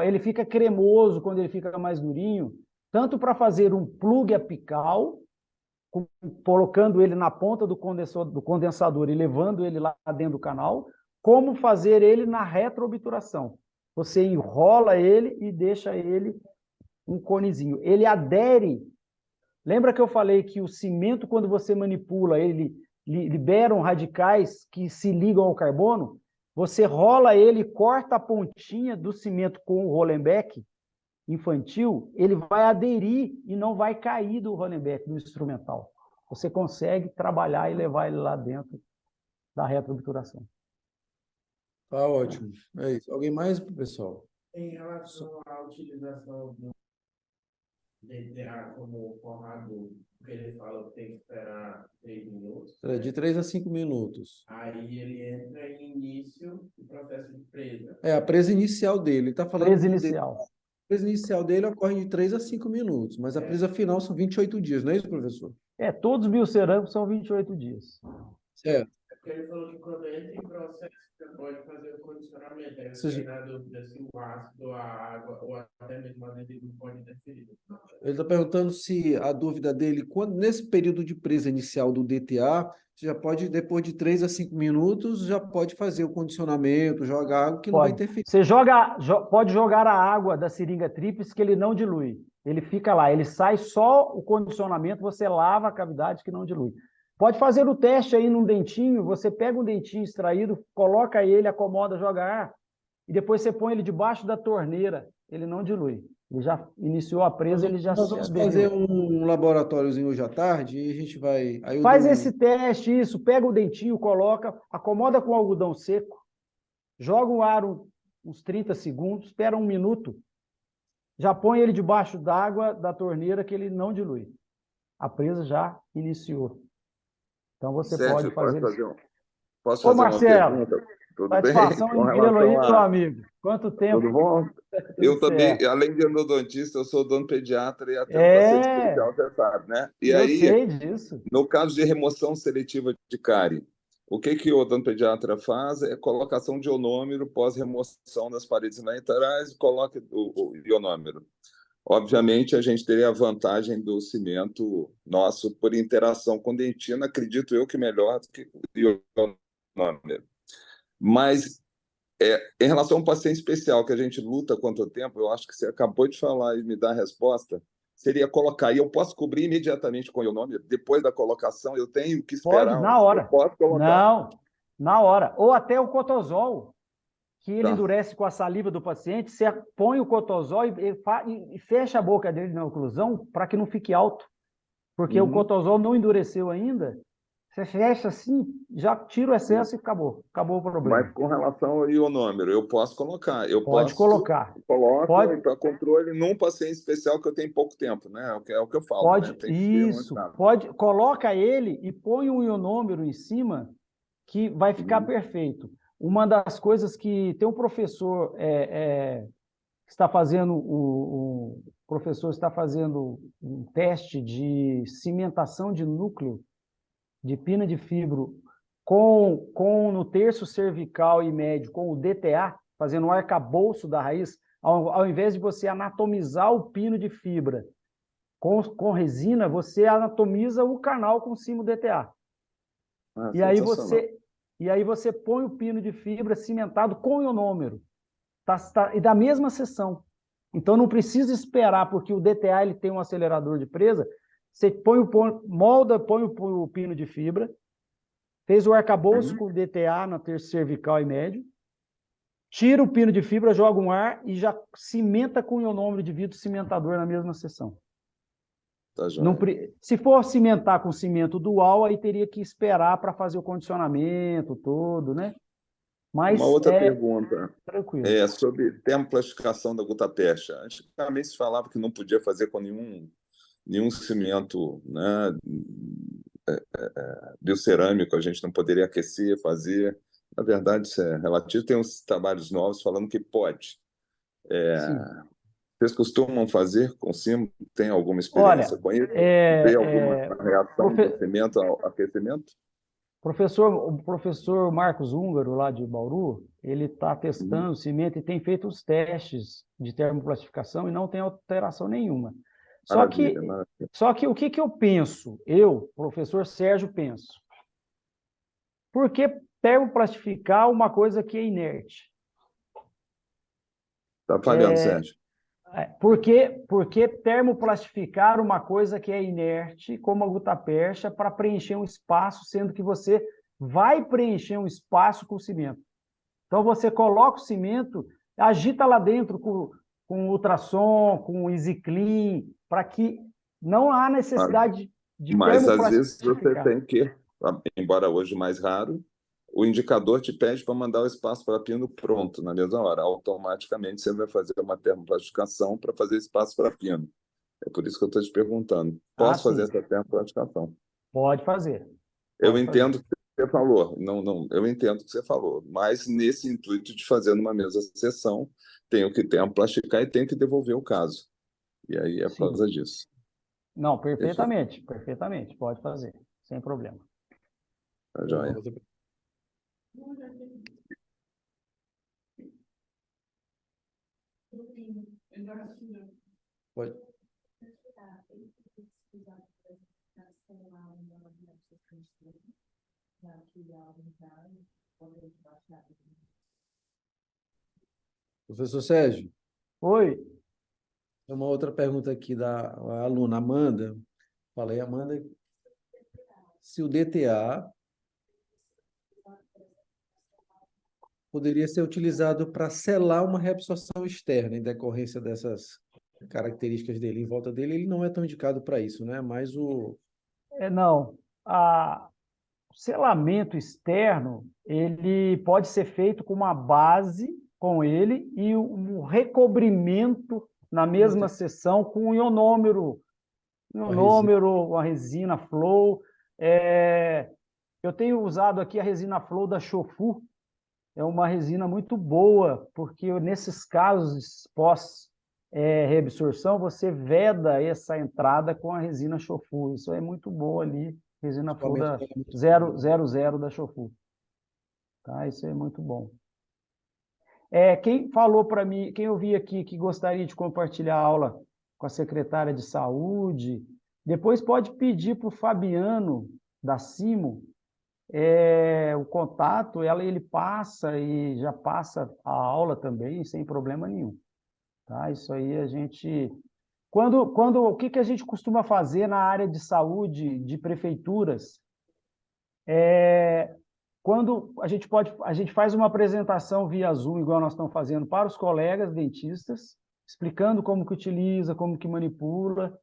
ele fica cremoso quando ele fica mais durinho, tanto para fazer um plug apical, colocando ele na ponta do condensador e levando ele lá dentro do canal, como fazer ele na retroobturação. Você enrola ele e deixa ele um conezinho. Ele adere. Lembra que eu falei que o cimento, quando você manipula, ele liberam radicais que se ligam ao carbono? Você rola ele, corta a pontinha do cimento com o Rollenbeck infantil, ele vai aderir e não vai cair do Rollenbeck, do instrumental. Você consegue trabalhar e levar ele lá dentro da retroobturação. Tá ótimo. É isso. Alguém mais, pessoal? Em relação à utilização do DTA como formador, porque ele fala que tem que esperar 3 minutos. De 3 a 5 minutos. Aí ele entra em início do processo de presa. A presa inicial dele. Ele está falando Presa inicial. A presa inicial dele ocorre de 3 a 5 minutos, mas a presa final são 28 dias, não é isso, professor? Todos os biocerâmicos são 28 dias. Certo. É porque ele falou que quando entra em processo, você pode fazer o condicionamento. Aí Seja... você tem na dúvida se o ácido, a água ou até mesmo a adesivo pode interferir. Ele está perguntando se a dúvida dele, quando nesse período de presa inicial do DTA, você já pode, depois de 3 a 5 minutos, já pode fazer o condicionamento, jogar água que não vai interferir. Você pode jogar a água da seringa tríplice que ele não dilui. Ele fica lá, ele sai só o condicionamento, você lava a cavidade que não dilui. Pode fazer o teste aí num dentinho, você pega um dentinho extraído, coloca ele, acomoda, joga ar, e depois você põe ele debaixo da torneira, ele não dilui. Ele já iniciou a presa, ele já Nós se vamos aderiu. fazer um laboratóriozinho hoje à tarde e a gente vai. Aí eu Faz dou esse teste, isso, pega o dentinho, coloca, acomoda com algodão seco, joga o ar uns 30 segundos, espera 1 minuto, já põe ele debaixo d'água da torneira que ele não dilui. A presa já iniciou. Então você Sérgio, pode fazer isso. posso Ô fazer uma Marcelo, pergunta? Tudo bem? satisfação Com em vê-lo aí, relação meu a... amigo. Quanto tempo? Tudo bom? Tudo Eu também, certo. além de endodontista, eu sou odontopediatra e atendo paciente É, especial, você sabe, né? E eu aí, sei disso. no caso de remoção seletiva de cárie, o que o odontopediatra faz é colocação de ionômero pós-remoção das paredes laterais e coloca o ionômero. Obviamente, a gente teria a vantagem do cimento nosso por interação com dentina, acredito eu que melhor do que o ionômero. Mas, em relação a um paciente especial que a gente luta há quanto tempo, eu acho que você acabou de falar e me dar a resposta, seria colocar, e eu posso cobrir imediatamente com o ionômero, depois da colocação, eu tenho que Pode, esperar, na eu hora. posso colocar. Não, na hora. Ou até o cotozol, que ele Tá. endurece com a saliva do paciente, você põe o cotozol e fecha a boca dele na oclusão para que não fique alto. Porque o cotozol não endureceu ainda, você fecha assim, já tira o excesso e acabou. Acabou o problema. Mas com relação ao ionômero, eu posso colocar, eu Pode posso, colocar. coloco Pode, para controle num paciente especial que eu tenho pouco tempo, né? É o que eu falo, né? pode, Tem que ser um isso. estado. Pode, coloca ele e põe um ionômero em cima que vai ficar perfeito. Uma das coisas que tem um professor que está fazendo o professor está fazendo um teste de cimentação de núcleo de pina de fibro com no terço cervical e médio com o DTA, fazendo um arcabouço da raiz, ao invés de você anatomizar o pino de fibra com resina, você anatomiza o canal com cima do DTA. Ah, E aí sensacional. você põe o pino de fibra cimentado com ionômero, e da mesma seção. Então não precisa esperar, porque o DTA ele tem um acelerador de presa, você molda, põe o pino de fibra, fez o arcabouço com o DTA na terça cervical e médio, tira o pino de fibra, joga um ar e já cimenta com o ionômero de vidro cimentador na mesma seção. Tá Não, joia. se for cimentar com cimento dual, aí teria que esperar para fazer o condicionamento todo, né? Uma Mas outra pergunta tranquilo. é sobre termoplastificação da gutapercha. Antigamente se falava que não podia fazer com nenhum cimento, né, biocerâmico, a gente não poderia aquecer, fazer. Na verdade, isso é relativo. Tem uns trabalhos novos falando que pode. Sim. Vocês costumam fazer com cimento? Tem alguma experiência Olha, com isso? Vê alguma reação do profe- cimento ao aquecimento? o professor Marcos Húngaro, lá de Bauru, ele está testando cimento e tem feito os testes de termoplastificação e não tem alteração nenhuma. Só Maravilha, que, maravilha. só que o que eu penso? Eu, professor Sérgio, penso. Por que termoplastificar uma coisa que é inerte? Está falhando, Sérgio. Por que termoplastificar uma coisa que é inerte, como a gutapercha, para preencher um espaço, sendo que você vai preencher um espaço com cimento? Então, você coloca o cimento, agita lá dentro com ultrassom, com easy clean, para que não há necessidade de Mas às vezes você termoplastificar. tem que, embora hoje mais raro, o indicador te pede para mandar o espaço para pino pronto na mesma hora. Automaticamente você vai fazer uma termoplastificação para fazer espaço para pino. É por isso que eu estou te perguntando. Ah, Posso fazer sim, essa termoplastificação? pode fazer. Eu Pode fazer. entendo o que você falou. Não, eu entendo o que você falou. Mas nesse intuito de fazer numa mesma sessão, tenho que termoplastificar e tenho que devolver o caso. E aí é por Sim. causa disso. Não, perfeitamente, perfeitamente. Pode fazer, sem problema. Tá joia. Pode. Professor Sérgio, Oi. tem uma outra pergunta aqui da aluna Amanda. Falei, Amanda. se o DTA poderia ser utilizado para selar uma reabsorção externa em decorrência dessas características dele. Em volta dele, ele não é tão indicado para isso, né? Mas Não. O selamento externo, ele pode ser feito com uma base com ele e um recobrimento na mesma seção com um ionômero, uma resina Flow. Eu tenho usado aqui a resina Flow da Shofu, é uma resina muito boa, porque nesses casos pós-reabsorção, você veda essa entrada com a resina Shofu. Isso é muito boa ali, resina Flow da 000 da Shofu. Tá? Isso é muito bom. Quem falou para mim, quem eu vi aqui que gostaria de compartilhar a aula com a secretária de saúde, depois pode pedir para o Fabiano da Cimo o contato, ele passa e já passa a aula também, sem problema nenhum. Tá? Isso aí a gente... o que a gente costuma fazer na área de saúde de prefeituras? Quando a gente faz uma apresentação via Zoom, igual nós estamos fazendo para os colegas dentistas, explicando como que utiliza, como que manipula,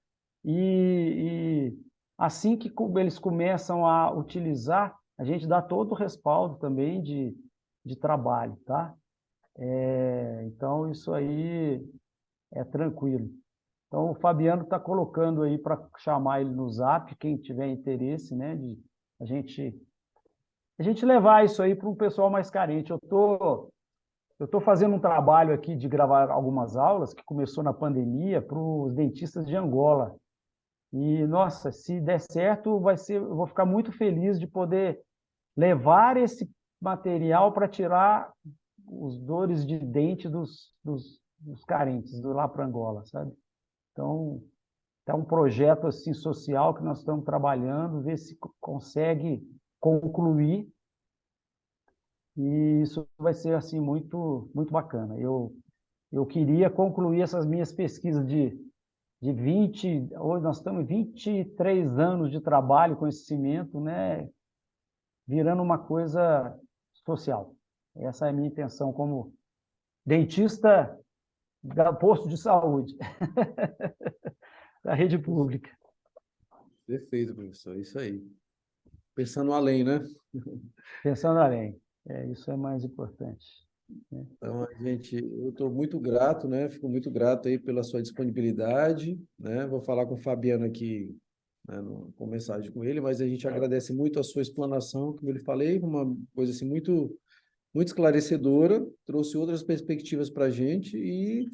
e assim que eles começam a utilizar, a gente dá todo o respaldo também de trabalho, tá? Então, isso aí é tranquilo. Então, o Fabiano está colocando aí para chamar ele no Zap, quem tiver interesse, né, de a gente levar isso aí para um pessoal mais carente. Eu tô fazendo um trabalho aqui de gravar algumas aulas, que começou na pandemia, para os dentistas de Angola. E, nossa, se der certo, eu vou ficar muito feliz de poder levar esse material para tirar os dores de dente dos carentes, lá para Angola, sabe? Então, é um projeto assim, social que nós estamos trabalhando, ver se consegue concluir, e isso vai ser assim, muito, muito bacana. Eu queria concluir essas minhas pesquisas de 20, hoje nós estamos em 23 anos de trabalho com esse cimento, né, virando uma coisa social. Essa é a minha intenção como dentista do posto de saúde, da rede pública. Perfeito, professor, isso aí. Pensando além, né? Pensando além, isso é mais importante. Então, eu estou muito grato, né? Fico muito grato aí pela sua disponibilidade, né? Vou falar com o Fabiano aqui, né, com mensagem com ele, mas a gente agradece muito a sua explanação, como eu lhe falei, uma coisa assim muito, muito esclarecedora, trouxe outras perspectivas para a gente e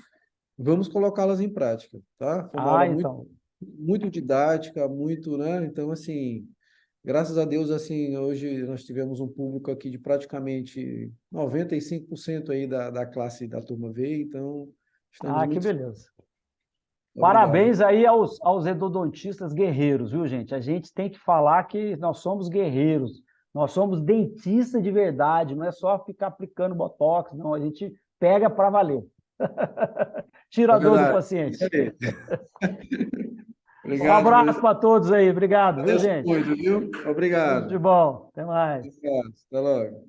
vamos colocá-las em prática, tá? Foi uma aula Então. muito didática, muito, né? Então, assim, graças a Deus, assim, hoje nós tivemos um público aqui de praticamente 95% aí da classe da turma veio, então estamos Que muito... beleza. Obrigado. Parabéns aí aos endodontistas guerreiros, viu, gente? A gente tem que falar que nós somos guerreiros, nós somos dentistas de verdade, não é só ficar aplicando botox, não, a gente pega para valer. Tira a dor do paciente. Obrigado, um abraço para todos aí, obrigado, viu, gente? Muito, viu? Obrigado. Tudo de bom, até mais. Obrigado, até logo.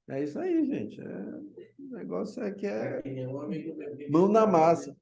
É isso aí, gente. O negócio é que é mão na massa.